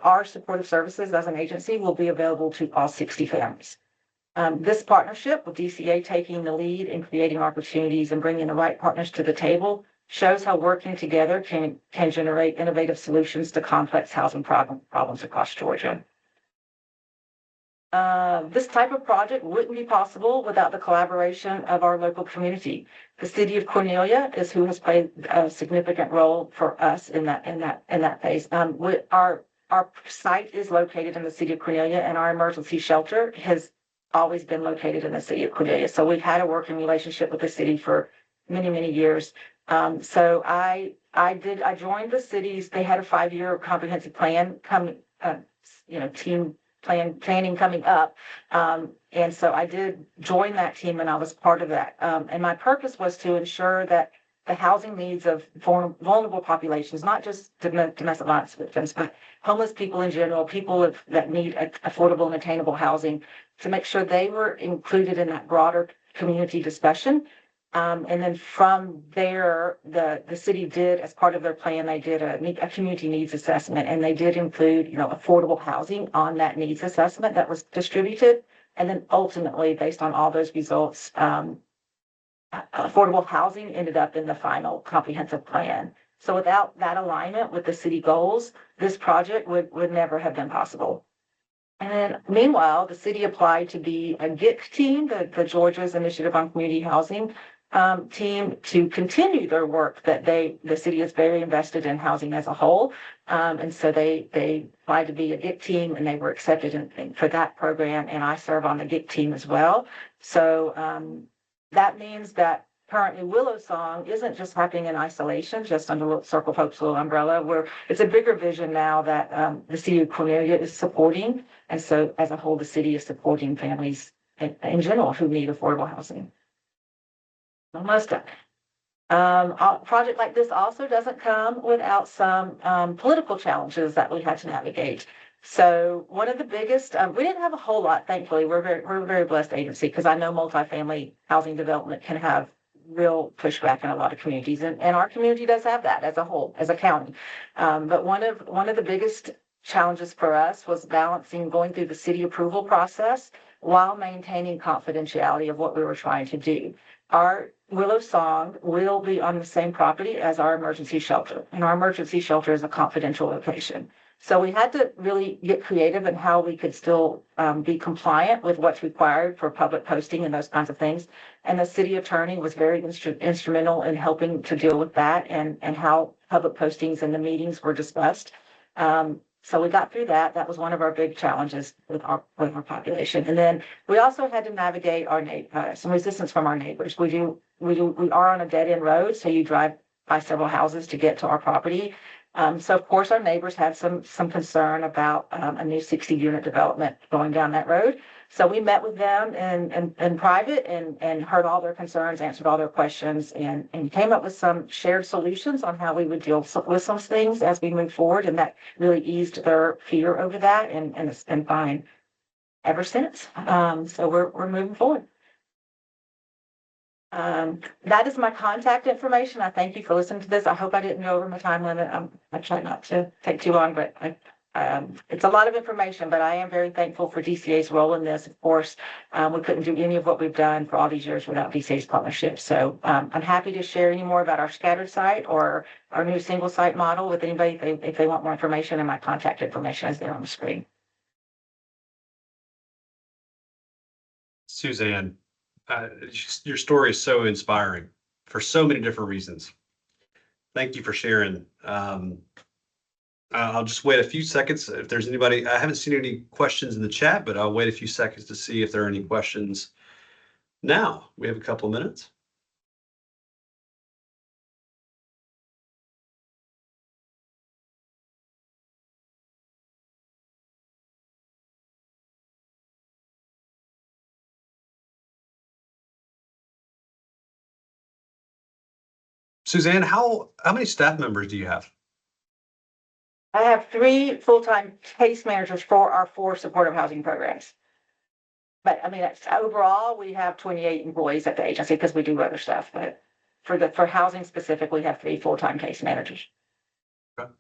our supportive services as an agency will be available to all 60 families. This partnership with DCA taking the lead in creating opportunities and bringing the right partners to the table shows how working together can generate innovative solutions to complex housing problems across Georgia. This type of project wouldn't be possible without the collaboration of our local community. The city of Cornelia is who has played a significant role for us in that phase. Our site is located in the city of Cornelia, and our emergency shelter has always been located in the city of Cornelia. So we've had a working relationship with the city for many, many years. So I joined the cities. They had a 5-year comprehensive plan team planning coming up. And so I did join that team, and I was part of that. And my purpose was to ensure that the housing needs of vulnerable populations, not just domestic violence victims, but homeless people in general, people that need affordable and attainable housing, to make sure they were included in that broader community discussion. And then from there, the city did, as part of their plan, they did a community needs assessment, and they did include, affordable housing on that needs assessment that was distributed. And then ultimately, based on all those results, affordable housing ended up in the final comprehensive plan. So without that alignment with the city goals, this project would never have been possible. And then meanwhile, the city applied to be a GIC team, the Georgia's Initiative on Community Housing team, to continue their work that the city is very invested in housing as a whole. And so they applied to be a GIC team, and they were accepted for that program. And I serve on the GIC team as well. So that means that currently Willow Song isn't just happening in isolation, just under Circle of Hope's little umbrella, where it's a bigger vision now that the city of Cornelia is supporting. And so as a whole, the city is supporting families in general who need affordable housing. Almost done. A project like this also doesn't come without some political challenges that we had to navigate. So one of the biggest, we didn't have a whole lot, thankfully. We're a very blessed agency, because I know multifamily housing development can have real pushback in a lot of communities, and our community does have that as a whole, as a county. But one of the biggest challenges for us was balancing going through the city approval process while maintaining confidentiality of what we were trying to do. Our Willow Song will be on the same property as our emergency shelter, and our emergency shelter is a confidential location. So we had to really get creative in how we could still be compliant with what's required for public posting and those kinds of things. And the city attorney was very instrumental in helping to deal with that, and how public postings and the meetings were discussed. So we got through that. That was one of our big challenges with our population. And then we also had to navigate some resistance from our neighbors. We are on a dead end road, so you drive by several houses to get to our property. So of course our neighbors had some concern about a new 60-unit development going down that road. So we met with them in private and heard all their concerns, answered all their questions, and came up with some shared solutions on how we would deal with some things as we move forward. And that really eased their fear over that, and it's been fine ever since. So we're moving forward. That is my contact information. I thank you for listening to this. I hope I didn't go over my time limit. I try not to take too long, but it's a lot of information, but I am very thankful for DCA's role in this. Of course, we couldn't do any of what we've done for all these years without DCA's partnership. So I'm happy to share any more about our scattered site or our new single site model with anybody if they want more information, and my contact information is there on the screen. Suzanne, your story is so inspiring for so many different reasons. Thank you for sharing. I'll just wait a few seconds. If there's anybody, I haven't seen any questions in the chat, but I'll wait a few seconds to see if there are any questions. Now, we have a couple of minutes. Suzanne, how many staff members do you have? I have 3 full-time case managers for our 4 supportive housing programs. But I mean, overall, we have 28 employees at the agency because we do other stuff. But for housing specific, we have 3 full-time case managers. Okay.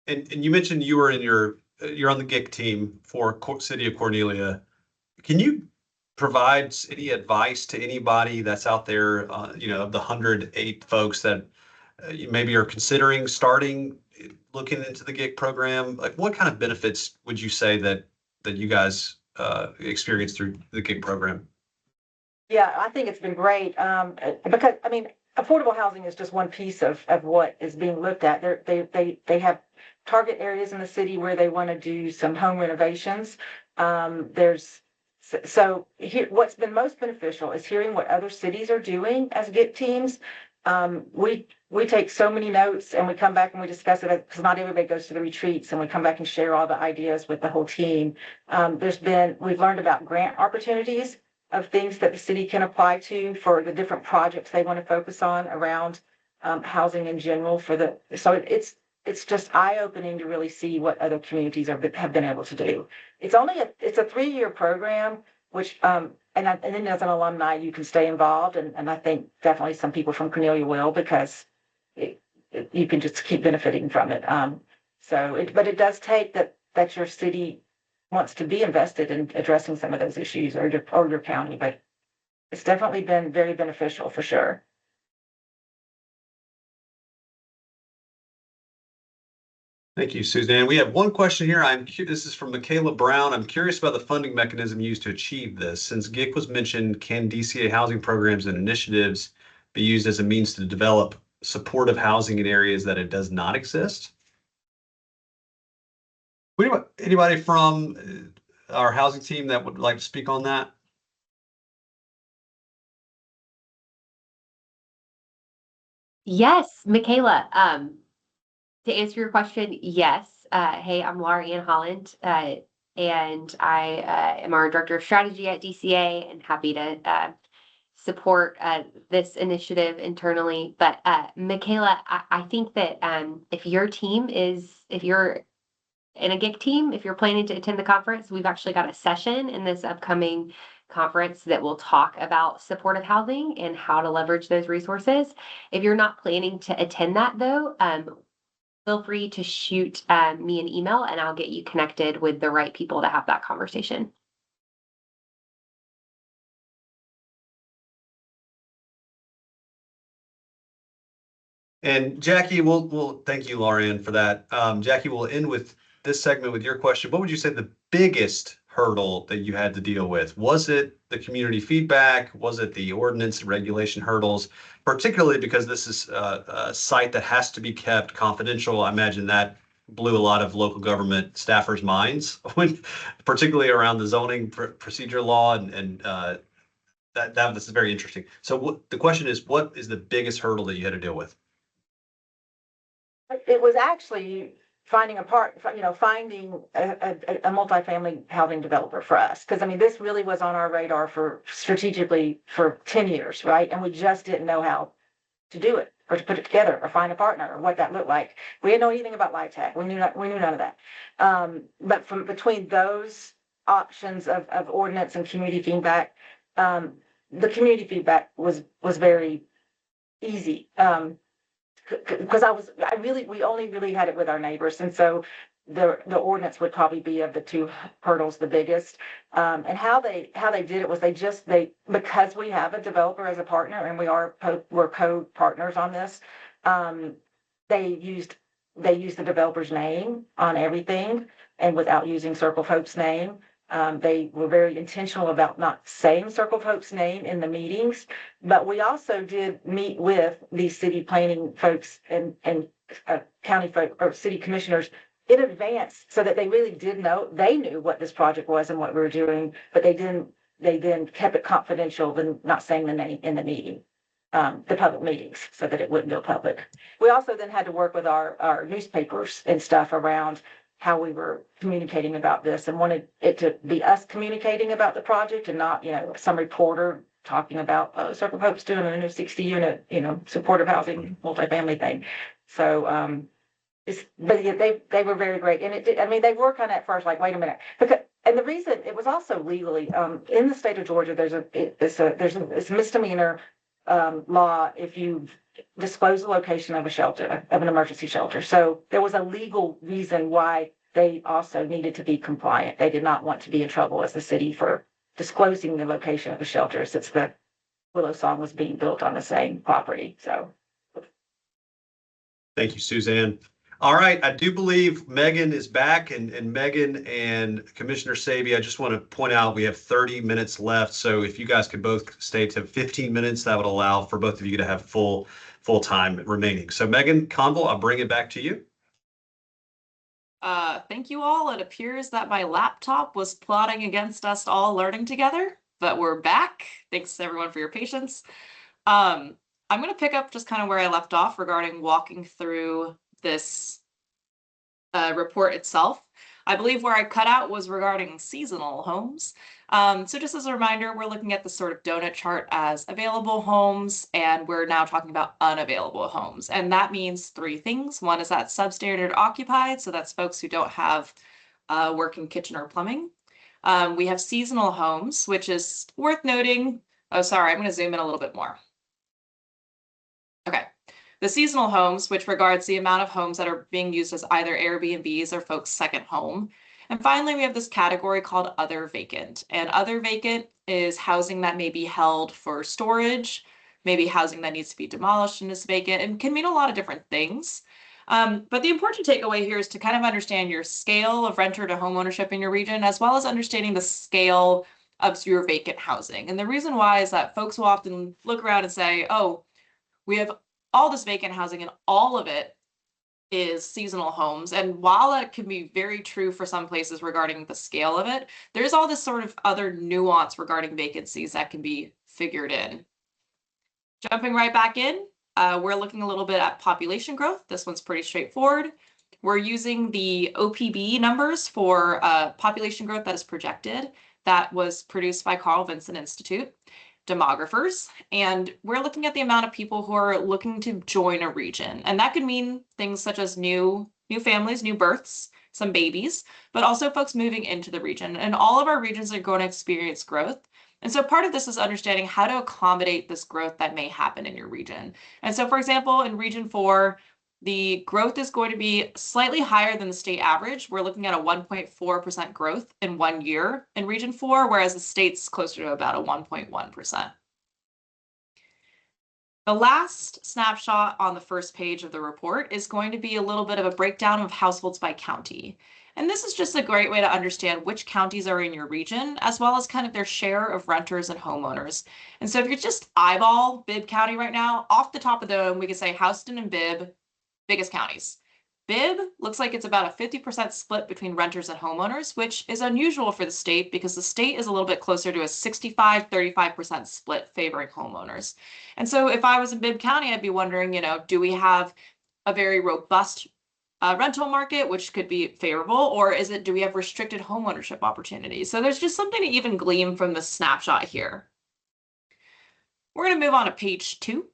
And you mentioned you were you're on the GIC team for City of Cornelia. Can you provide any advice to anybody that's out there, of the 108 folks that maybe are considering looking into the GIC program? Like, what kind of benefits would you say that you guys experience through the GIC program? Yeah, I think it's been great, because I mean, affordable housing is just one piece of what is being looked at. They have target areas in the city where they want to do some home renovations. So here, what's been most beneficial is hearing what other cities are doing as GIC teams. We take so many notes, and we come back and we discuss it, because not everybody goes to the retreats, and we come back and share all the ideas with the whole team. We've learned about grant opportunities of things that the city can apply to for the different projects they want to focus on around housing in general. So it's just eye-opening to really see what other communities have been able to do. It's a 3-year program, which and then as an alumni, you can stay involved, and I think definitely some people from Cornelia will, because you can just keep benefiting from it. But it does take that your city wants to be invested in addressing some of those issues, or your county, but it's definitely been very beneficial for sure. Thank you, Suzanne. We have one question here. This is from Michaela Brown. I'm curious about the funding mechanism used to achieve this. Since GIC was mentioned, can DCA housing programs and initiatives be used as a means to develop supportive housing in areas that it does not exist? Anybody from our housing team that would like to speak on that? Yes, Michaela. To answer your question, yes. Hey, I'm Laura Ann Holland, and I am our Director of Strategy at DCA, and happy to support this initiative internally. But Michaela, I think that if you're in a GIC team, if you're planning to attend the conference, we've actually got a session in this upcoming conference that will talk about supportive housing and how to leverage those resources. If you're not planning to attend that, though, feel free to shoot me an email, and I'll get you connected with the right people to have that conversation. And Jackie, we'll thank you, Lauren, for that. Jackie, we'll end with this segment with your question. What would you say the biggest hurdle that you had to deal with? Was it the community feedback? Was it the ordinance and regulation hurdles? Particularly because this is a site that has to be kept confidential. I imagine that blew a lot of local government staffers' minds, particularly around the zoning procedure law, and this is very interesting. So the question is, what is the biggest hurdle that you had to deal with? It was actually finding a multifamily housing developer for us. Because I mean, this really was on our radar strategically for 10 years, right? And we just didn't know how to do it, or to put it together, or find a partner, or what that looked like. We didn't know anything about LIHTC. We knew none of that. But from between those options of ordinance and community feedback, the community feedback was very easy. Because we only really had it with our neighbors, and so the ordinance would probably be, of the two hurdles, the biggest. And how they did it was because we have a developer as a partner, and we're co-partners on this. They used the developer's name on everything, and without using Circle of Hope's name. They were very intentional about not saying Circle of Hope's name in the meetings, but we also did meet with the city planning folks and county folk, or city commissioners, in advance, so that they really did know. They knew what this project was and what we were doing, but they then kept it confidential, and not saying the name in the meeting, the public meetings, so that it wouldn't go public. We also then had to work with our newspapers and stuff around how we were communicating about this, and wanted it to be us communicating about the project, and not, some reporter talking about, Circle of Hope's doing a new 60-unit, supportive housing multifamily thing. So, but yeah, they were very great. And they were kind of at first like, wait a minute, and the reason it was also legally, in the state of Georgia, there's a misdemeanor law if you disclose the location of a shelter, of an emergency shelter. So there was a legal reason why they also needed to be compliant. They did not want to be in trouble as a city for disclosing the location of a shelter, since the Willow Song was being built on the same property. So thank you, Suzanne. All right, I do believe Megan is back, and Megan and Commissioner Sabia, I just want to point out we have 30 minutes left. So if you guys could both stay to 15 minutes, that would allow for both of you to have full time remaining. So Megan Conville, I'll bring it back to you. Thank you all. It appears that my laptop was plotting against us all learning together, but we're back. Thanks everyone for your patience. I'm going to pick up just kind of where I left off regarding walking through this report itself. I believe where I cut out was regarding seasonal homes. So just as a reminder, we're looking at the sort of donut chart as available homes, and we're now talking about unavailable homes. And that means three things. One is that substandard occupied, so that's folks who don't have working kitchen or plumbing. We have seasonal homes, which is worth noting. Oh, sorry, I'm going to zoom in a little bit more. Okay. The seasonal homes, which regards the amount of homes that are being used as either Airbnbs or folks' second home. And finally, we have this category called other vacant. And other vacant is housing that may be held for storage, maybe housing that needs to be demolished and is vacant, and can mean a lot of different things. But the important takeaway here is to kind of understand your scale of renter to home ownership in your region, as well as understanding the scale of your vacant housing. And the reason why is that folks will often look around and say, oh, we have all this vacant housing and all of it is seasonal homes. And while that can be very true for some places regarding the scale of it, there's all this sort of other nuance regarding vacancies that can be figured in. Jumping right back in, we're looking a little bit at population growth. This one's pretty straightforward. We're using the OPB numbers for population growth that is projected. That was produced by Carl Vinson Institute demographers, and we're looking at the amount of people who are looking to join a region. And that could mean things such as new families, new births, some babies, but also folks moving into the region. And all of our regions are going to experience growth. And so part of this is understanding how to accommodate this growth that may happen in your region. And so, for example, in Region 4, the growth is going to be slightly higher than the state average. We're looking at a 1.4% growth in 1 year in Region 4, whereas the state's closer to about a 1.1%. The last snapshot on the first page of the report is going to be a little bit of a breakdown of households by county. And this is just a great way to understand which counties are in your region, as well as kind of their share of renters and homeowners. And so if you're just eyeball Bibb County right now, off the top of the dome, we could say Houston and Bibb, biggest counties. Bibb looks like it's about a 50% split between renters and homeowners, which is unusual for the state because the state is a little bit closer to a 65-35% split favoring homeowners. And so if I was in Bibb County, I'd be wondering, do we have a very robust rental market, which could be favorable, or do we have restricted homeownership opportunities? So there's just something to even glean from the snapshot here. We're going to move on to page 2.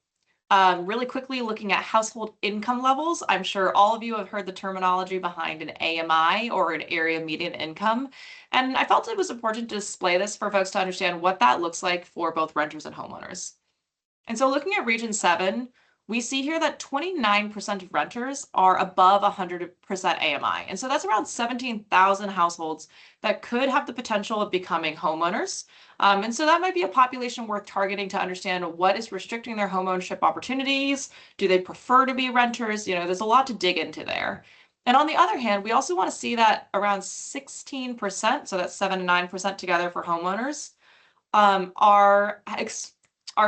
Really quickly looking at household income levels. I'm sure all of you have heard the terminology behind an AMI or an area median income. And I felt it was important to display this for folks to understand what that looks like for both renters and homeowners. And so looking at Region 7, we see here that 29% of renters are above 100% AMI. And so that's around 17,000 households that could have the potential of becoming homeowners. And so that might be a population worth targeting to understand what is restricting their homeownership opportunities. Do they prefer to be renters? There's a lot to dig into there. And on the other hand, we also want to see that around 16%, so that's 7 to 9% together for homeowners, are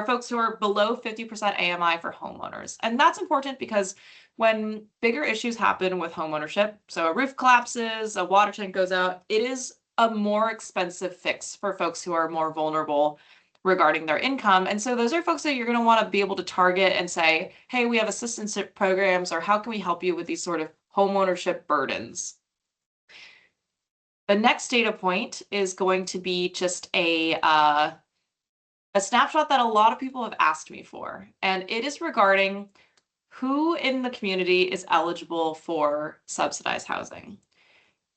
folks who are below 50% AMI for homeowners. And that's important because when bigger issues happen with homeownership, so a roof collapses, a water tank goes out, it is a more expensive fix for folks who are more vulnerable regarding their income. And so those are folks that you're going to want to be able to target and say, hey, we have assistance programs, or how can we help you with these sort of homeownership burdens? The next data point is going to be just a snapshot that a lot of people have asked me for, and it is regarding who in the community is eligible for subsidized housing.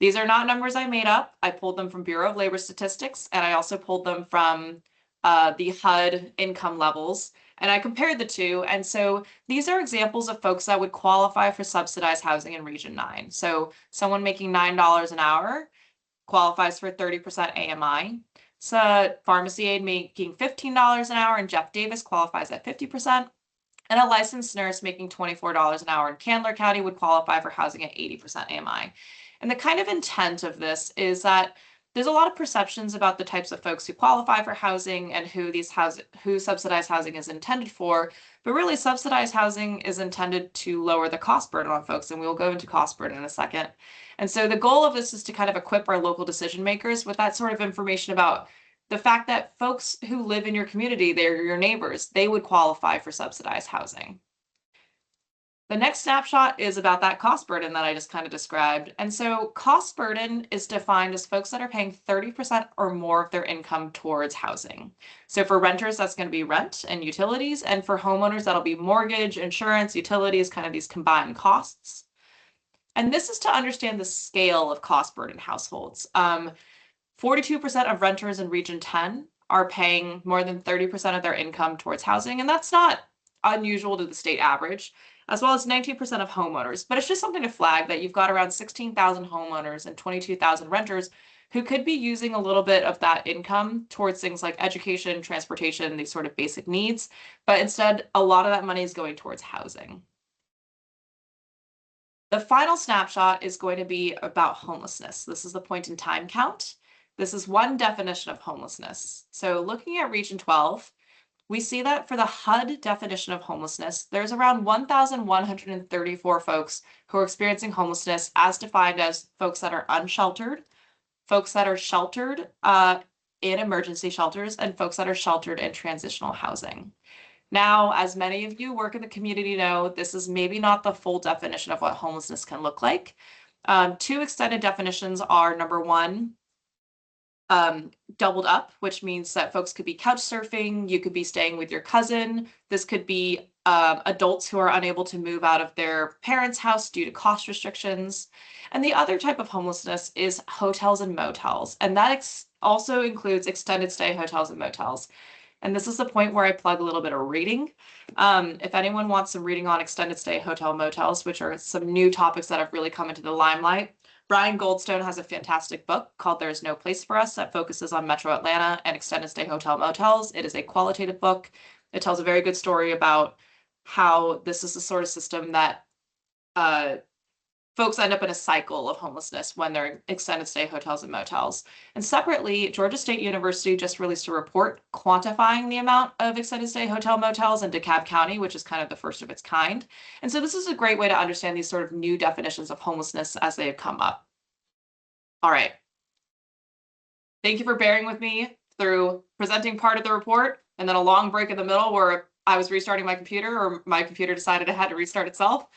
These are not numbers I made up. I pulled them from Bureau of Labor Statistics, and I also pulled them from the HUD income levels, and I compared the two. And so these are examples of folks that would qualify for subsidized housing in Region 9. So someone making $9 an hour qualifies for 30% AMI. So pharmacy aide making $15 an hour and Jeff Davis qualifies at 50%. And a licensed nurse making $24 an hour in Candler County would qualify for housing at 80% AMI. And the kind of intent of this is that there's a lot of perceptions about the types of folks who qualify for housing and who subsidized housing is intended for. But really, subsidized housing is intended to lower the cost burden on folks, and we will go into cost burden in a second. And so the goal of this is to kind of equip our local decision makers with that sort of information about the fact that folks who live in your community, they're your neighbors, they would qualify for subsidized housing. The next snapshot is about that cost burden that I just kind of described. And so cost burden is defined as folks that are paying 30% or more of their income towards housing. So for renters, that's going to be rent and utilities. And for homeowners, that'll be mortgage, insurance, utilities, kind of these combined costs. And this is to understand the scale of cost burden households. 42% of renters in Region 10 are paying more than 30% of their income towards housing, and that's not unusual to the state average, as well as 19% of homeowners. But it's just something to flag that you've got around 16,000 homeowners and 22,000 renters who could be using a little bit of that income towards things like education, transportation, these sort of basic needs. But instead, a lot of that money is going towards housing. The final snapshot is going to be about homelessness. This is the point in time count. This is one definition of homelessness. So looking at Region 12, we see that for the HUD definition of homelessness, there's around 1,134 folks who are experiencing homelessness as defined as folks that are unsheltered, folks that are sheltered in emergency shelters, and folks that are sheltered in transitional housing. Now, as many of you work in the community know, this is maybe not the full definition of what homelessness can look like. Two extended definitions are, number one, doubled up, which means that folks could be couch surfing, you could be staying with your cousin. This could be adults who are unable to move out of their parents' house due to cost restrictions. And the other type of homelessness is hotels and motels. And that also includes extended stay hotels and motels. And this is the point where I plug a little bit of reading. If anyone wants some reading on extended stay hotel motels, which are some new topics that have really come into the limelight, Brian Goldstone has a fantastic book called There's No Place for Us that focuses on Metro Atlanta and extended stay hotel motels. It is a qualitative book. It tells a very good story about how this is the sort of system that folks end up in a cycle of homelessness when they're extended stay hotels and motels. And separately, Georgia State University just released a report quantifying the amount of extended stay hotel motels in DeKalb County, which is kind of the first of its kind. And so this is a great way to understand these sort of new definitions of homelessness as they have come up. All right. Thank you for bearing with me through presenting part of the report and then a long break in the middle where I was restarting my computer or my computer decided it had to restart itself.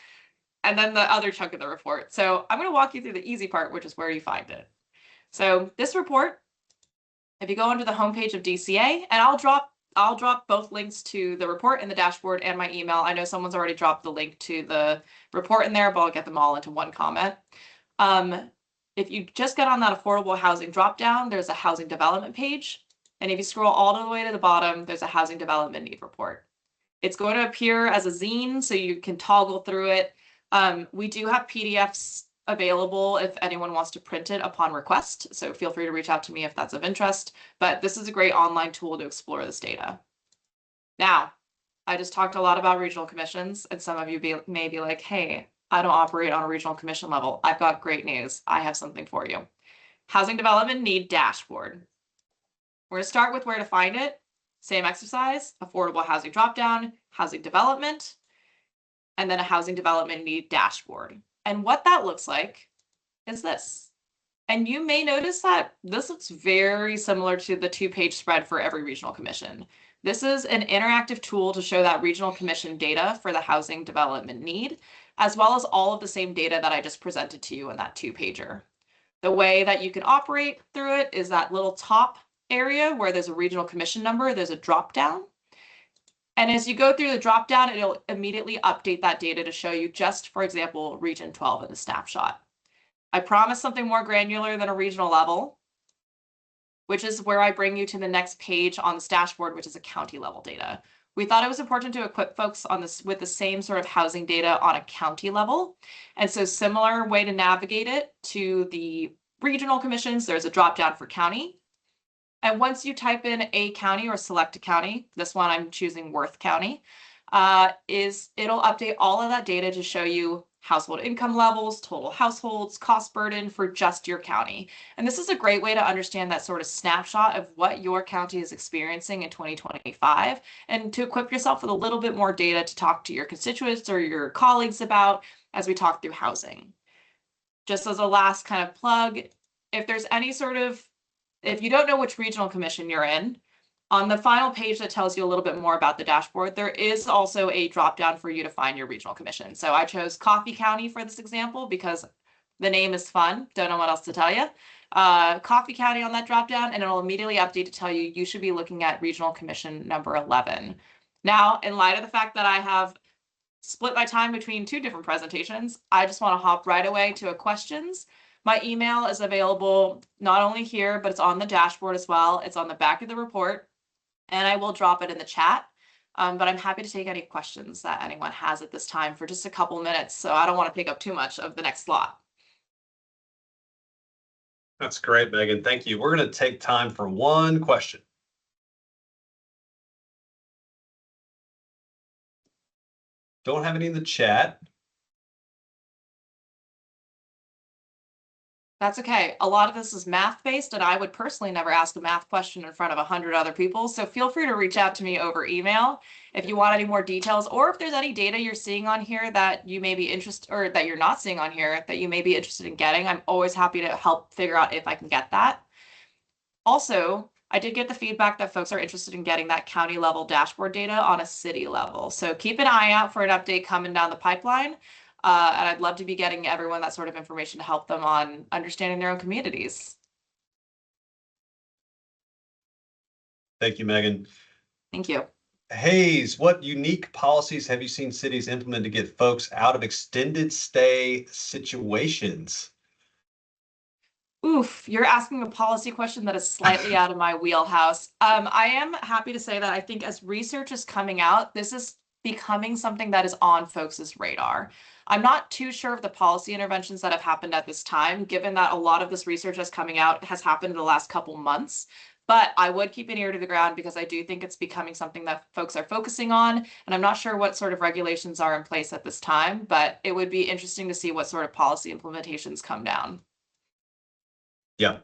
And then the other chunk of the report. So I'm going to walk you through the easy part, which is where you find it. So this report, if you go onto the homepage of DCA, and I'll drop both links to the report in the dashboard and my email. I know someone's already dropped the link to the report in there, but I'll get them all into one comment. If you just get on that affordable housing dropdown, there's a housing development page. And if you scroll all the way to the bottom, there's a housing development need report. It's going to appear as a zine, so you can toggle through it. We do have PDFs available if anyone wants to print it upon request. So feel free to reach out to me if that's of interest, but this is a great online tool to explore this data. Now, I just talked a lot about regional commissions, and some of you may be like, hey, I don't operate on a regional commission level. I've got great news. I have something for you. Housing Development Need Dashboard. We're going to start with where to find it. Same exercise, affordable housing dropdown, housing development, and then a housing development need dashboard. And what that looks like is this. And you may notice that this looks very similar to the 2-page spread for every regional commission. This is an interactive tool to show that regional commission data for the housing development need, as well as all of the same data that I just presented to you in that 2-pager. The way that you can operate through it is that little top area where there's a regional commission number, there's a drop down. And as you go through the drop down, it'll immediately update that data to show you just, for example, Region 12 in the snapshot. I promise something more granular than a regional level, which is where I bring you to the next page on this dashboard, which is a county level data. We thought it was important to equip folks on this with the same sort of housing data on a county level. And so similar way to navigate it to the regional commissions, there's a drop down for county. And once you type in a county or select a county, this one I'm choosing Worth County, it'll update all of that data to show you household income levels, total households, cost burden for just your county. And this is a great way to understand that sort of snapshot of what your county is experiencing in 2025 and to equip yourself with a little bit more data to talk to your constituents or your colleagues about as we talk through housing. Just as a last kind of plug, if you don't know which regional commission you're in, on the final page that tells you a little bit more about the dashboard, there is also a drop down for you to find your regional commission. So I chose Coffee County for this example because the name is fun. Don't know what else to tell you. Coffee County on that drop down, and it'll immediately update to tell you should be looking at regional commission number 11. Now, in light of the fact that I have split my time between 2 different presentations, I just want to hop right away to questions. My email is available not only here, but it's on the dashboard as well. It's on the back of the report, and I will drop it in the chat. But I'm happy to take any questions that anyone has at this time for just a couple minutes. So I don't want to take up too much of the next slot. That's great, Megan. Thank you. We're going to take time for one question. Don't have any in the chat. That's okay. A lot of this is math based, and I would personally never ask a math question in front of 100 other people. So feel free to reach out to me over email if you want any more details, or if there's any data you're seeing on here that you may be interested, or that you're not seeing on here that you may be interested in getting. I'm always happy to help figure out if I can get that. Also, I did get the feedback that folks are interested in getting that county level dashboard data on a city level. So keep an eye out for an update coming down the pipeline. And I'd love to be getting everyone that sort of information to help them on understanding their own communities. Thank you, Megan. Thank you. Hayes, what unique policies have you seen cities implement to get folks out of extended stay situations? Oof, you're asking a policy question that is slightly out of my wheelhouse. I am happy to say that I think as research is coming out, this is becoming something that is on folks' radar. I'm not too sure of the policy interventions that have happened at this time, given that a lot of this research that's coming out has happened in the last couple months. But I would keep an ear to the ground because I do think it's becoming something that folks are focusing on. And I'm not sure what sort of regulations are in place at this time, but it would be interesting to see what sort of policy implementations come down. Yeah.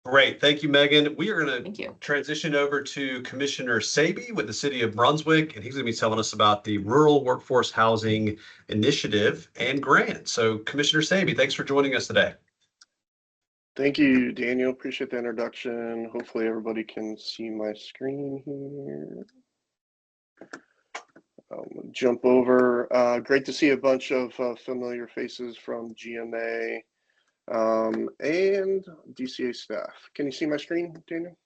Great. Thank you, Megan. We are going Thank to you. transition over to Commissioner Saby with the City of Brunswick, and he's going to be telling us about the Rural Workforce Housing Initiative and grant. So, Commissioner Saby, thanks for joining us today. Thank you, Daniel. Appreciate the introduction. Hopefully everybody can see my screen here. I'll jump over. Great to see a bunch of familiar faces from GMA and DCA staff. Can you see my screen, Daniel?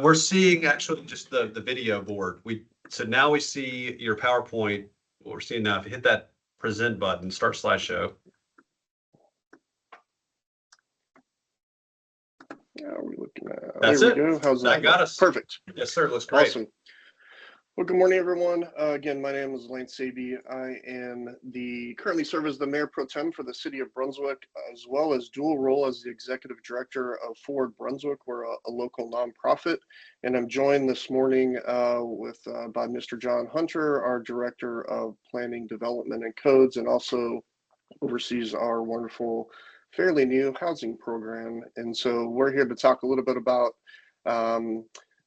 We're seeing actually just the video board. So now we see your PowerPoint. What we're seeing now, if you hit that present button, start slideshow. Yeah, we're looking at. That's there it. we go. How's that? That got us. Perfect. Yes, sir. It looks great. Awesome. Well, good morning, everyone. Again, my name is Lance Saby. I am currently serve as the Mayor Pro Tem for the City of Brunswick, as well as dual role as the Executive Director of Forward Brunswick. We're a local nonprofit, and I'm joined this morning by Mr. John Hunter, our Director of Planning, Development, and Codes, and also oversees our wonderful, fairly new housing program. And so we're here to talk a little bit about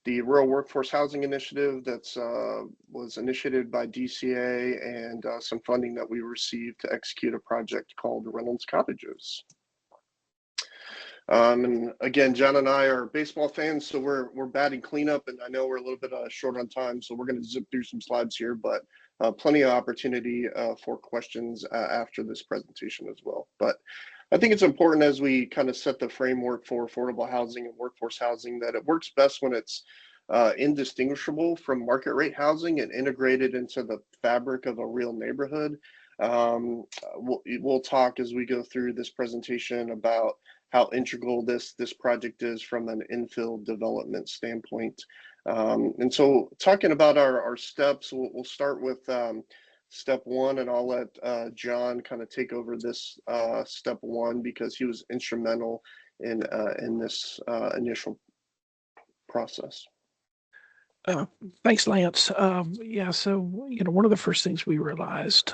the Rural Workforce Housing Initiative that's was initiated by DCA and some funding that we received to execute a project called Reynolds Cottages. And again, John and I are baseball fans, so we're batting cleanup, and I know we're a little bit short on time, so we're going to zip through some slides here, but plenty of opportunity for questions after this presentation as well. But I think it's important as we kind of set the framework for affordable housing and workforce housing that it works best when it's indistinguishable from market rate housing and integrated into the fabric of a real neighborhood. We'll talk as we go through this presentation about how integral this project is from an infill development standpoint. And so talking about our steps, we'll start with step one, and I'll let John kind of take over this step one because he was instrumental in this initial process. Thanks, Lance. Yeah, so one of the first things we realized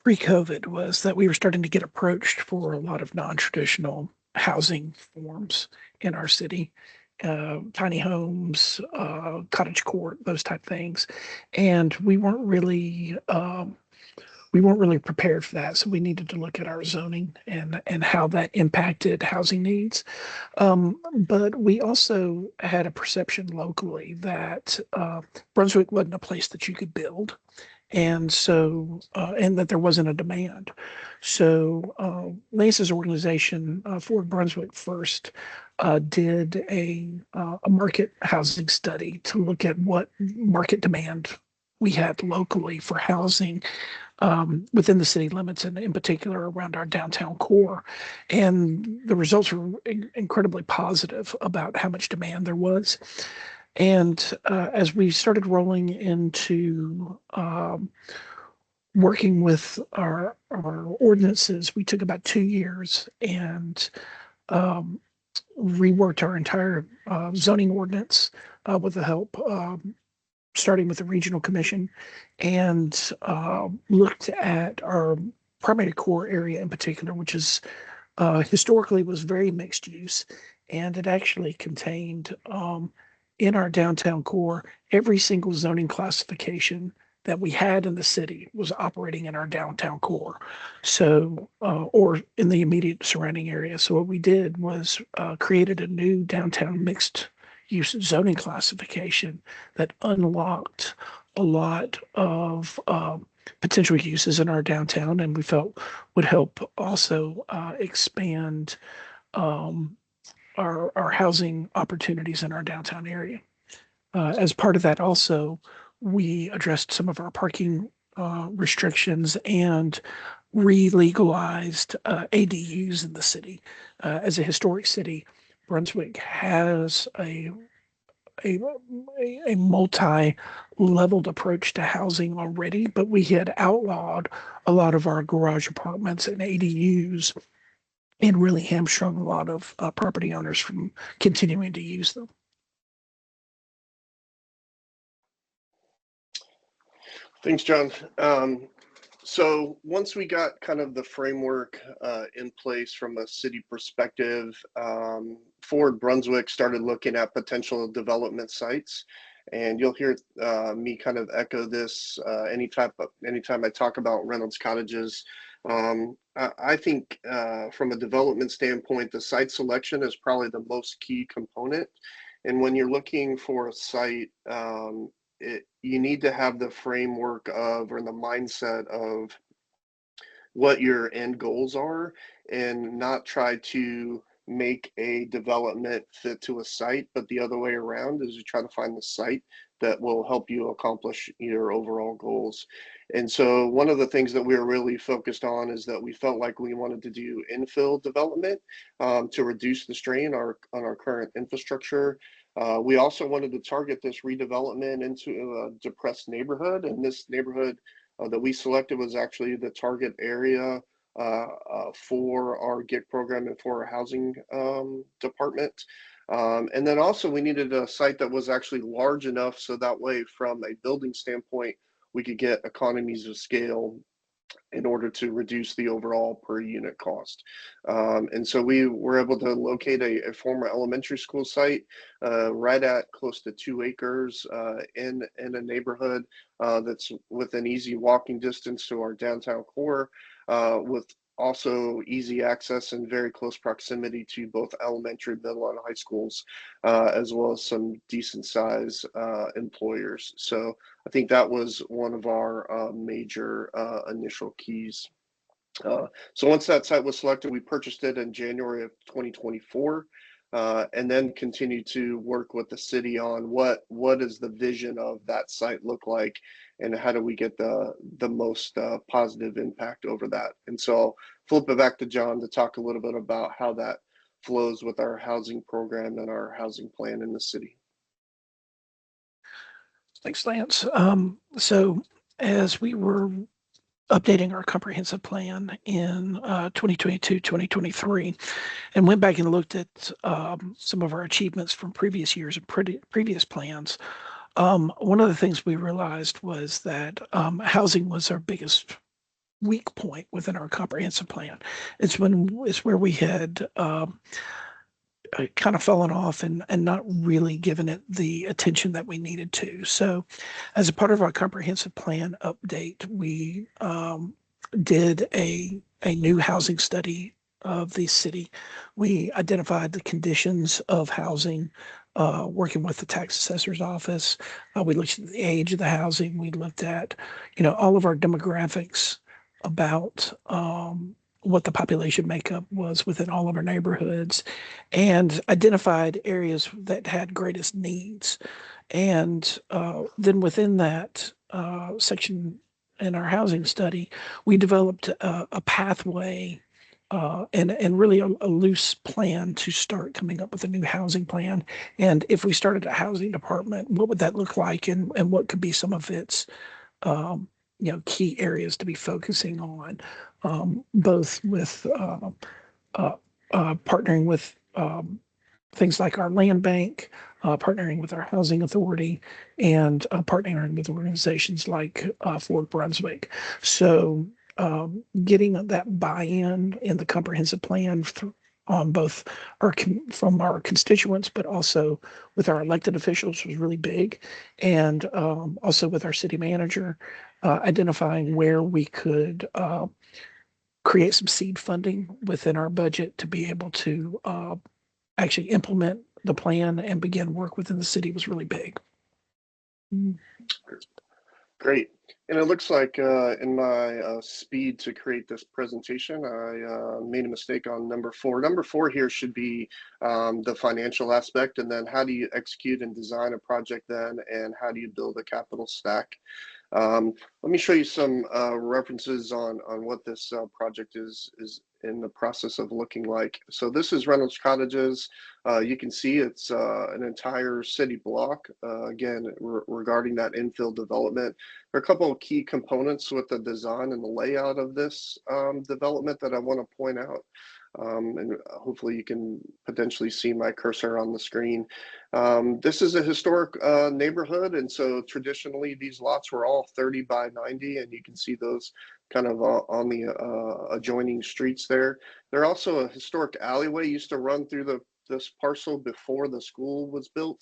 pre-COVID was that we were starting to get approached for a lot of non-traditional housing forms in our city. Tiny homes, cottage court, those type things, and we weren't really prepared for that. So we needed to look at our zoning and how that impacted housing needs. But we also had a perception locally that Brunswick wasn't a place that you could build, and so and that there wasn't a demand. So Lance's organization, Forward Brunswick First, did a market housing study to look at what market demand we had locally for housing within the city limits, and in particular around our downtown core. And the results were incredibly positive about how much demand there was. And as we started rolling into working with our ordinances, we took about 2 years and reworked our entire zoning ordinance with the help starting with the regional commission, and looked at our primary core area in particular, which is historically was very mixed use, and it actually contained in our downtown core every single zoning classification that we had in the city was operating in our downtown core, so or in the immediate surrounding area. So what we did was created a new downtown mixed use zoning classification that unlocked a lot of potential uses in our downtown, and we felt would help also expand our housing opportunities in our downtown area. As part of that, also, we addressed some of our parking restrictions and re-legalized ADUs in the city. As a historic city, Brunswick has a multi-leveled approach to housing already, but we had outlawed a lot of our garage apartments and ADUs and really hamstrung a lot of property owners from continuing to use them. Thanks, John. So once we got kind of the framework in place from a city perspective, Ford Brunswick started looking at potential development sites. And you'll hear me kind of echo this anytime I talk about Reynolds cottages. I think from a development standpoint, the site selection is probably the most key component. And when you're looking for a site, you need to have the framework of, or the mindset of, what your end goals are, and not try to make a development fit to a site, but the other way around is you try to find the site that will help you accomplish your overall goals. And so one of the things that we were really focused on is that we felt like we wanted to do infill development to reduce the strain on our current infrastructure. We also wanted to target this redevelopment into a depressed neighborhood, and this neighborhood that we selected was actually the target area for our GIC program and for our housing department. And then also we needed a site that was actually large enough so that way from a building standpoint, we could get economies of scale in order to reduce the overall per unit cost. And so we were able to locate a former elementary school site right at close to 2 acres in a neighborhood that's within easy walking distance to our downtown core, with also easy access and very close proximity to both elementary, middle, and high schools, as well as some decent size employers. So I think that was one of our major initial keys. So once that site was selected, we purchased it in January of 2024, and then continued to work with the city on what does the vision of that site look like, and how do we get the most positive impact over that. And so I'll flip it back to John to talk a little bit about how that flows with our housing program and our housing plan in the city. Thanks, Lance. So as we were updating our comprehensive plan in 2022, 2023, and went back and looked at some of our achievements from previous years and previous plans, one of the things we realized was that housing was our biggest weak point within our comprehensive plan. It's where we had kind of fallen off and not really given it the attention that we needed to. So as a part of our comprehensive plan update, we did a new housing study of the city. We identified the conditions of housing, working with the tax assessor's office. We looked at the age of the housing. We looked at, all of our demographics about what the population makeup was within all of our neighborhoods, and identified areas that had greatest needs. And then within that, section in our housing study, we developed a pathway and really a loose plan to start coming up with a new housing plan. And if we started a housing department, what would that look like, and what could be some of its key areas to be focusing on, both with partnering with things like our land bank, partnering with our housing authority, and partnering with organizations like Fort Brunswick. So getting that buy-in in the comprehensive plan on both from our constituents, but also with our elected officials was really big. And also with our city manager, identifying where we could create some seed funding within our budget to be able to actually implement the plan and begin work within the city was really big. Great. And it looks like in my speed to create this presentation, I made a mistake on number 4. Number 4 here should be the financial aspect, and then how do you execute and design a project then, and how do you build a capital stack? Let me show you some references on what this project is in the process of looking like. So this is Reynolds Cottages. You can see it's an entire city block. Again, regarding that infill development, there are a couple of key components with the design and the layout of this development that I want to point out. And hopefully you can potentially see my cursor on the screen. This is a historic neighborhood, and so traditionally these lots were all 30 by 90, and you can see those kind of on the adjoining streets there. They're also a historic alleyway used to run through this parcel before the school was built.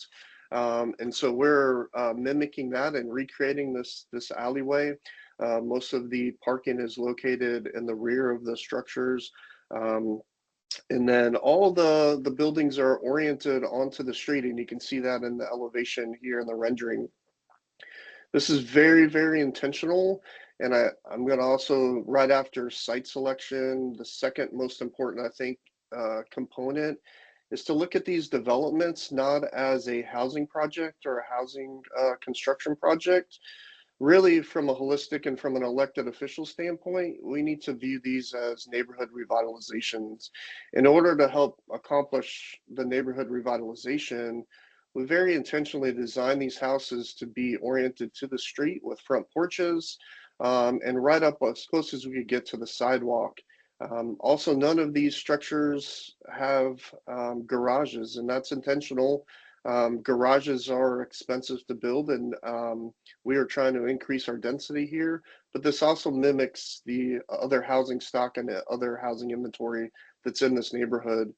And so we're mimicking that and recreating this alleyway. Most of the parking is located in the rear of the structures. And then all the buildings are oriented onto the street, and you can see that in the elevation here in the rendering. This is very, very intentional. And I'm going to also, right after site selection, the second most important, I think, component is to look at these developments not as a housing project or a housing construction project. Really, from a holistic and from an elected official standpoint, we need to view these as neighborhood revitalizations. In order to help accomplish the neighborhood revitalization, we very intentionally designed these houses to be oriented to the street with front porches, and right up as close as we could get to the sidewalk. Also, none of these structures have garages, and that's intentional. Garages are expensive to build, and we are trying to increase our density here, but this also mimics the other housing stock and the other housing inventory that's in this neighborhood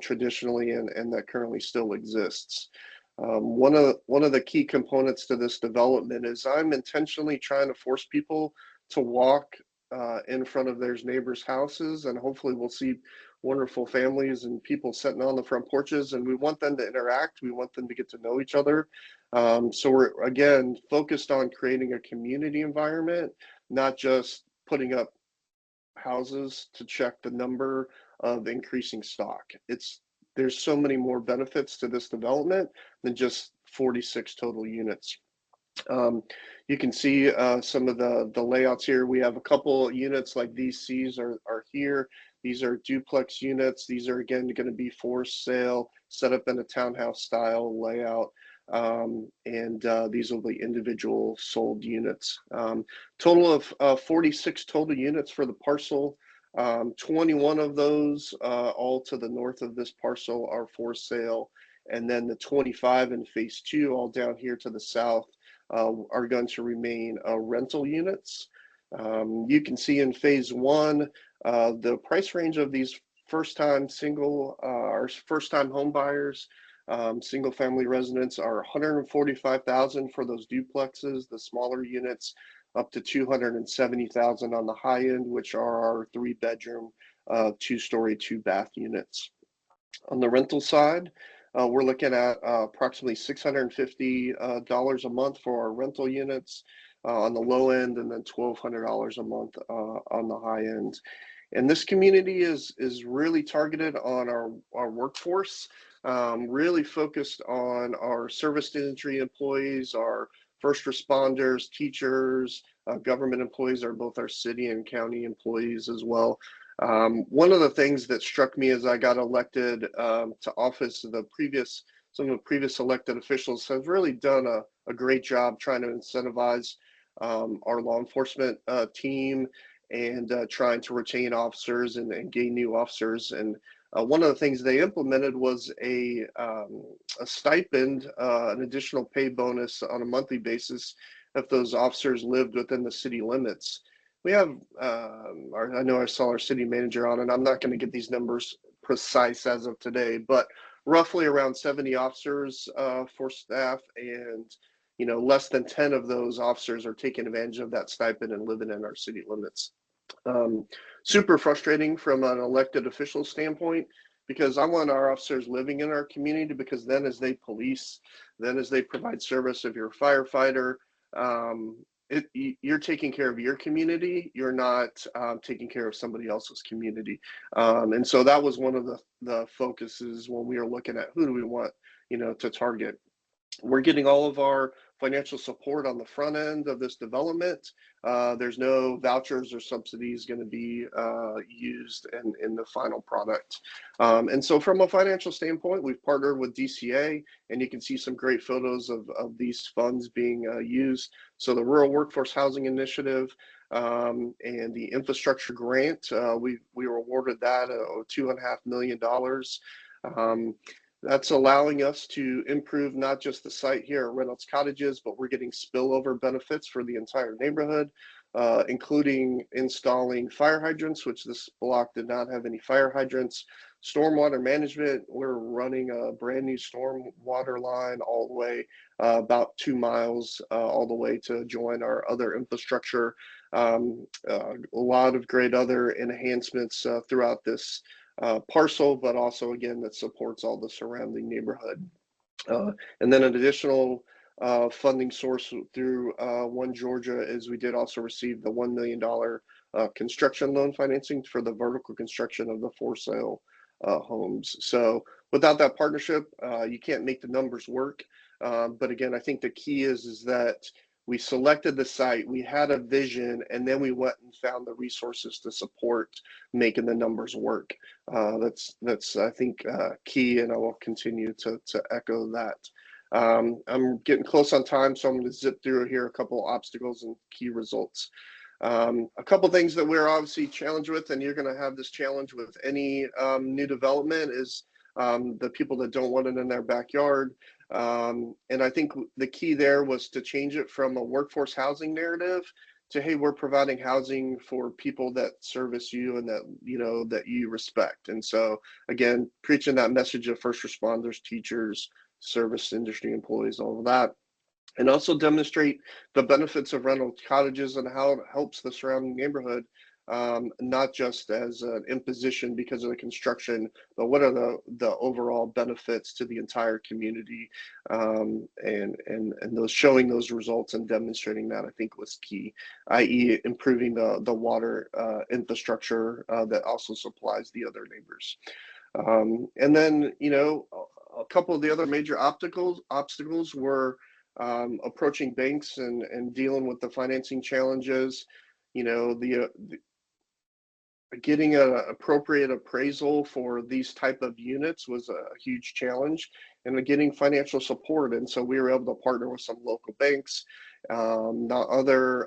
traditionally, and that currently still exists. One of the key components to this development is I'm intentionally trying to force people to walk in front of their neighbors' houses, and hopefully we'll see wonderful families and people sitting on the front porches, and we want them to interact. We want them to get to know each other. So we're, again, focused on creating a community environment, not just putting up houses to check the number of increasing stock. There's so many more benefits to this development than just 46 total units. You can see some of the layouts here. We have a couple units like these C's are here. These are duplex units. These are, again, going to be for sale, set up in a townhouse style layout. And these will be individual sold units. Total of 46 total units for the parcel. 21 of those, all to the north of this parcel, are for sale. And then the 25 in phase 2, all down here to the south, are going to remain rental units. You can see in phase 1, the price range of these first-time or first-time home buyers, single-family residents, are $145,000 for those duplexes, the smaller units, up to $270,000 on the high end, which are our 3-bedroom, 2-story, 2-bath units. On the rental side, we're looking at approximately $650 a month for our rental units on the low end, and then $1,200 a month on the high end. And this community is really targeted on our workforce, really focused on our service industry employees, our first responders, teachers, government employees are both our city and county employees as well. One of the things that struck me as I got elected to office, some of the previous elected officials have really done a great job trying to incentivize our law enforcement team and trying to retain officers and gain new officers. And one of the things they implemented was a stipend, an additional pay bonus on a monthly basis if those officers lived within the city limits. We have, I know I saw our city manager on, and I'm not going to get these numbers precise as of today, but roughly around 70 officers for staff, and less than 10 of those officers are taking advantage of that stipend and living in our city limits. Super frustrating from an elected official standpoint, because I want our officers living in our community, because then as they police, then as they provide service, if you're a firefighter, you're taking care of your community. You're not taking care of somebody else's community. And so that was one of the focuses when we were looking at who do we want, to target. We're getting all of our financial support on the front end of this development. There's no vouchers or subsidies going to be used in the final product. And so from a financial standpoint, we've partnered with DCA, and you can see some great photos of these funds being used. So the Rural Workforce Housing Initiative and the infrastructure grant, we were awarded that $2.5 million. That's allowing us to improve not just the site here at Reynolds Cottages, but we're getting spillover benefits for the entire neighborhood, including installing fire hydrants, which this block did not have any fire hydrants. Stormwater management, we're running a brand new stormwater line all the way about 2 miles all the way to join our other infrastructure. A lot of great other enhancements throughout this parcel, but also again that supports all the surrounding neighborhood. And then an additional funding source through One Georgia is we did also receive the $1 million construction loan financing for the vertical construction of the for sale homes. So without that partnership, you can't make the numbers work. But again, I think the key is that we selected the site, we had a vision, and then we went and found the resources to support making the numbers work. That's I think key, and I will continue to echo that. I'm getting close on time, so I'm going to zip through here a couple obstacles and key results. A couple things that we're obviously challenged with, and you're going to have this challenge with any new development, is the people that don't want it in their backyard. And I think the key there was to change it from a workforce housing narrative to, hey, we're providing housing for people that service you and that, that you respect. And so again, preaching that message of first responders, teachers, service industry employees, all of that. And also demonstrate the benefits of Reynolds Cottages and how it helps the surrounding neighborhood, not just as an imposition because of the construction, but what are the overall benefits to the entire community, and those showing those results and demonstrating that I think was key, i.e. improving the water infrastructure that also supplies the other neighbors. And then, a couple of the other major obstacles were approaching banks and dealing with the financing challenges. Getting an appropriate appraisal for these type of units was a huge challenge, and getting financial support. And so we were able to partner with some local banks, not other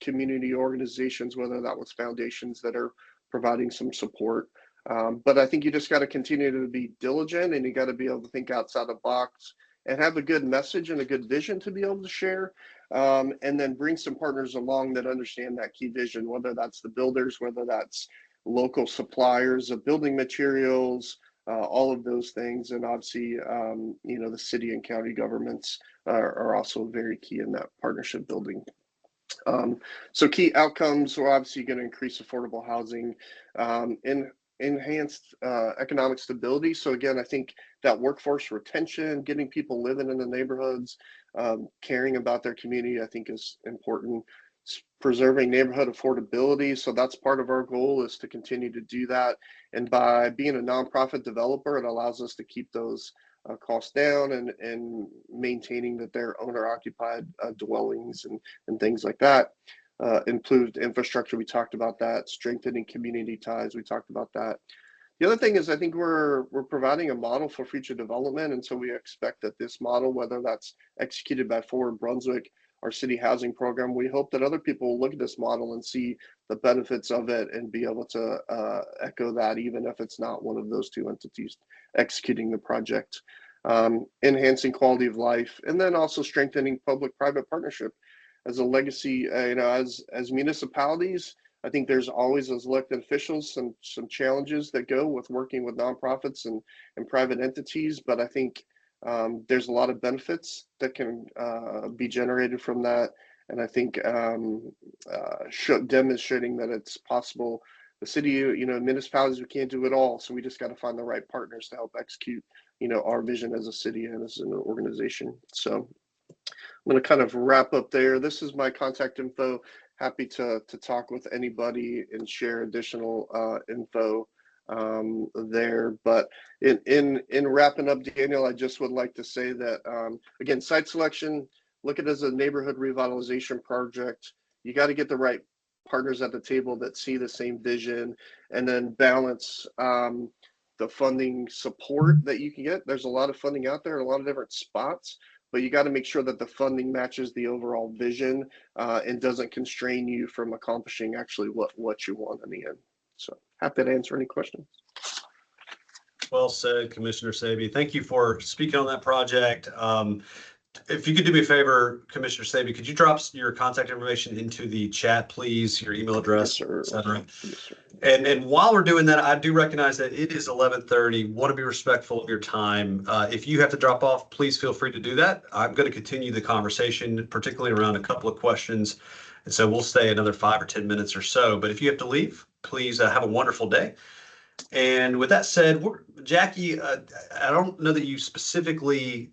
community organizations, whether that was foundations that are providing some support. But I think you just got to continue to be diligent, and you got to be able to think outside the box and have a good message and a good vision to be able to share. And then bring some partners along that understand that key vision, whether that's the builders, whether that's local suppliers of building materials, all of those things. And obviously, the city and county governments are also very key in that partnership building. So key outcomes are obviously going to increase affordable housing, enhanced economic stability. So again, I think that workforce retention, getting people living in the neighborhoods, caring about their community, I think is important. Preserving neighborhood affordability. So that's part of our goal, is to continue to do that. And by being a nonprofit developer, it allows us to keep those costs down and maintaining that they're owner occupied dwellings and things like that. Improved infrastructure, we talked about that. Strengthening community ties, we talked about that. The other thing is I think we're providing a model for future development, and so we expect that this model, whether that's executed by Forward Brunswick, our city housing program, we hope that other people will look at this model and see the benefits of it and be able to echo that, even if it's not one of those two entities executing the project. Enhancing quality of life, and then also strengthening public-private partnership as a legacy. As municipalities, I think there's always, as elected officials, some challenges that go with working with nonprofits and private entities, but I think there's a lot of benefits that can be generated from that. And I think demonstrating that it's possible. The city, municipalities, we can't do it all. So we just got to find the right partners to help execute, our vision as a city and as an organization. So I'm going to kind of wrap up there. This is my contact info. Happy to talk with anybody and share additional info there. But in wrapping up, Daniel, I just would like to say that again, site selection, look at it as a neighborhood revitalization project. You got to get the right partners at the table that see the same vision, and then balance the funding support that you can get. There's a lot of funding out there in a lot of different spots, but you got to make sure that the funding matches the overall vision and doesn't constrain you from accomplishing actually what you want in the end. So happy to answer any questions. Well said, Commissioner Saby. Thank you for speaking on that project. If you could do me a favor, Commissioner Saby, could you drop your contact information into the chat, please? Your email address, Yes, sir. et cetera. Yes, sir. And while we're doing that, I do recognize that it is 11:30. Want to be respectful of your time. If you have to drop off, please feel free to do that. I'm going to continue the conversation, particularly around a couple of questions. And so we'll stay another 5 or 10 minutes or so. But if you have to leave, please have a wonderful day. And with that said, Jackie, I don't know that you specifically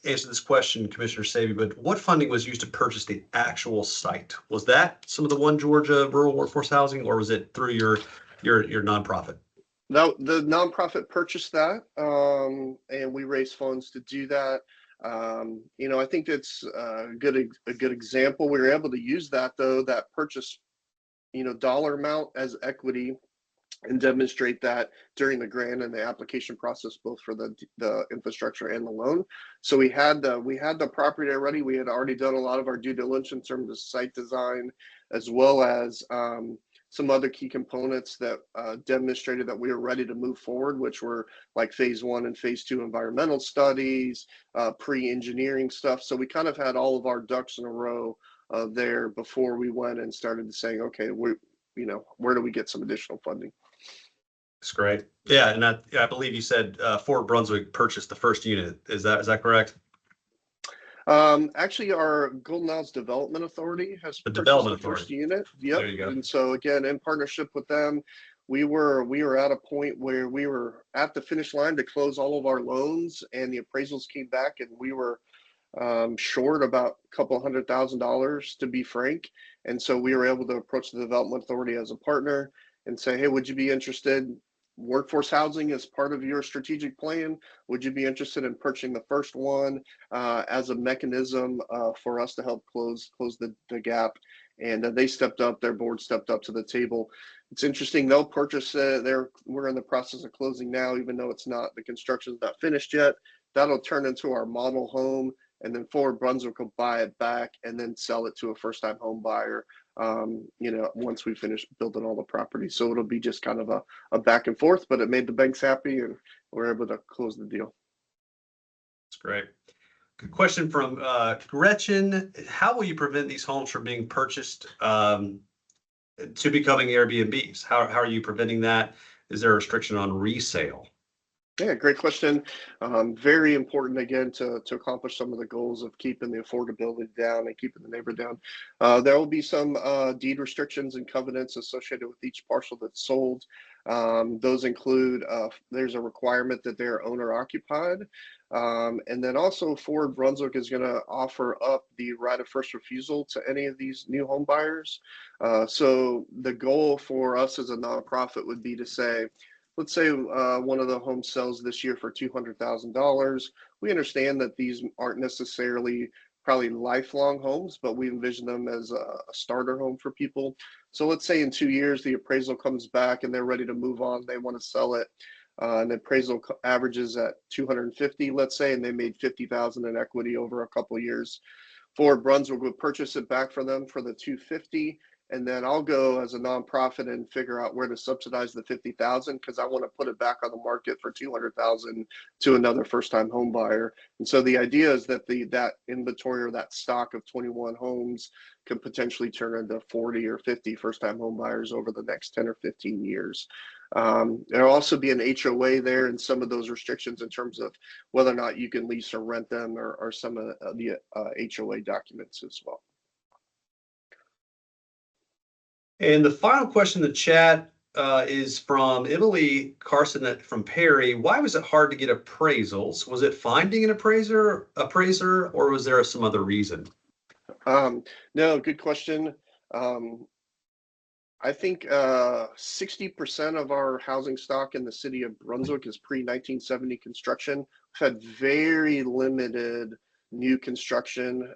answer this question, Commissioner Saby, but what funding was used to purchase the actual site? Was that some of the One Georgia Rural Workforce Housing, or was it through your nonprofit? No, the nonprofit purchased that, and we raised funds to do that. I think it's a good example. We were able to use that, though, that purchase, dollar amount as equity, and demonstrate that during the grant and the application process, both for the infrastructure and the loan. So we had the property already. We had already done a lot of our due diligence in terms of site design, as well as some other key components that demonstrated that we were ready to move forward, which were like phase 1 and phase 2 environmental studies, pre-engineering stuff. So we kind of had all of our ducks in a row there before we went and started saying, okay, where do we get some additional funding? That's great. Yeah, and I believe you said Fort Brunswick purchased the first unit. Is that correct? Actually, our Golden Isles Development Authority has purchased the first unit. Yep. There you go. And so again, in partnership with them, we were at a point where we were at the finish line to close all of our loans, and the appraisals came back, and we were short about a couple $100,000, to be frank. And so we were able to approach the Development Authority as a partner and say, hey, would you be interested? Workforce housing is part of your strategic plan. Would you be interested in purchasing the first one as a mechanism for us to help close the gap? And they stepped up, their board stepped up to the table. It's interesting, they'll purchase it. We're in the process of closing now, even though the construction's not finished yet. That'll turn into our model home, and then Forward Brunswick will buy it back and then sell it to a first-time home buyer, once we finish building all the property. So it'll be just kind of a back and forth, but it made the banks happy, and we're able to close the deal. That's great. Good question from Gretchen. How will you prevent these homes from being purchased to becoming Airbnbs? How are you preventing that? Is there a restriction on resale? Yeah, great question. Very important, again, to accomplish some of the goals of keeping the affordability down and keeping the neighbor down. There will be some deed restrictions and covenants associated with each parcel that's sold. Those include, there's a requirement that they're owner occupied. And then also Forward Brunswick is going to offer up the right of first refusal to any of these new home buyers. So the goal for us as a nonprofit would be to say, let's say one of the homes sells this year for $200,000. We understand that these aren't necessarily probably lifelong homes, but we envision them as a starter home for people. So let's say in 2 years, the appraisal comes back and they're ready to move on. They want to sell it. And the appraisal averages at 250, let's say, and they made 50,000 in equity over a couple of years. Ford Brunswick would purchase it back for them for the 250, and then I'll go as a nonprofit and figure out where to subsidize the 50,000 because I want to put it back on the market for 200,000 to another first-time home buyer. And so the idea is that that inventory or that stock of 21 homes can potentially turn into 40 or 50 first-time home buyers over the next 10 or 15 years. There'll also be an HOA there and some of those restrictions in terms of whether or not you can lease or rent them or some of the HOA documents as well. And the final question in the chat is from Emily Carson from Perry. Why was it hard to get appraisals? Was it finding an appraiser, or was there some other reason? No, good question. I think 60% of our housing stock in the city of Brunswick is pre-1970 construction. We've had very limited new construction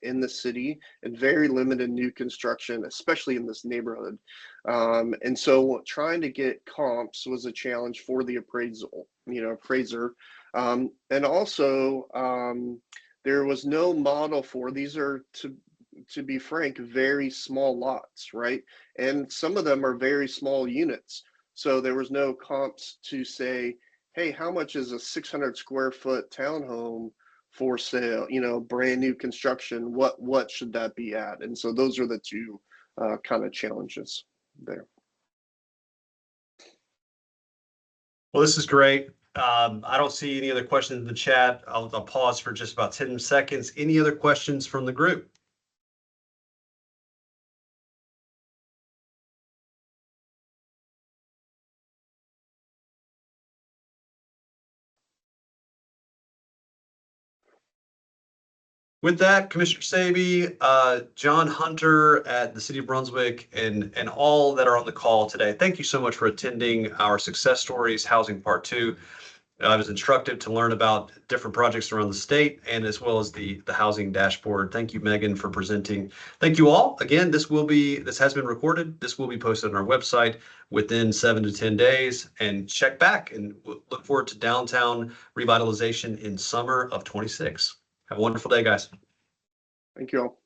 in the city and very limited new construction, especially in this neighborhood. And so trying to get comps was a challenge for the appraiser. And also there was no model for these are to be frank, very small lots, right? And some of them are very small units. So there was no comps to say, hey, how much is a 600 square foot townhome for sale, brand new construction? What should that be at? And so those are the two kind of challenges there. Well, this is great. I don't see any other questions in the chat. I'll pause for just about 10 seconds. Any other questions from the group? With that, Commissioner Saby, John Hunter at the City of Brunswick, and all that are on the call today, thank you so much for attending our Success Stories Housing Part 2. It was instructive to learn about different projects around the state and as well as the housing dashboard. Thank you, Megan, for presenting. Thank you all. Again, this has been recorded. This will be posted on our website within 7 to 10 days. And check back and we'll look forward to downtown revitalization in summer of 26. Have a wonderful day, guys. Thank you all.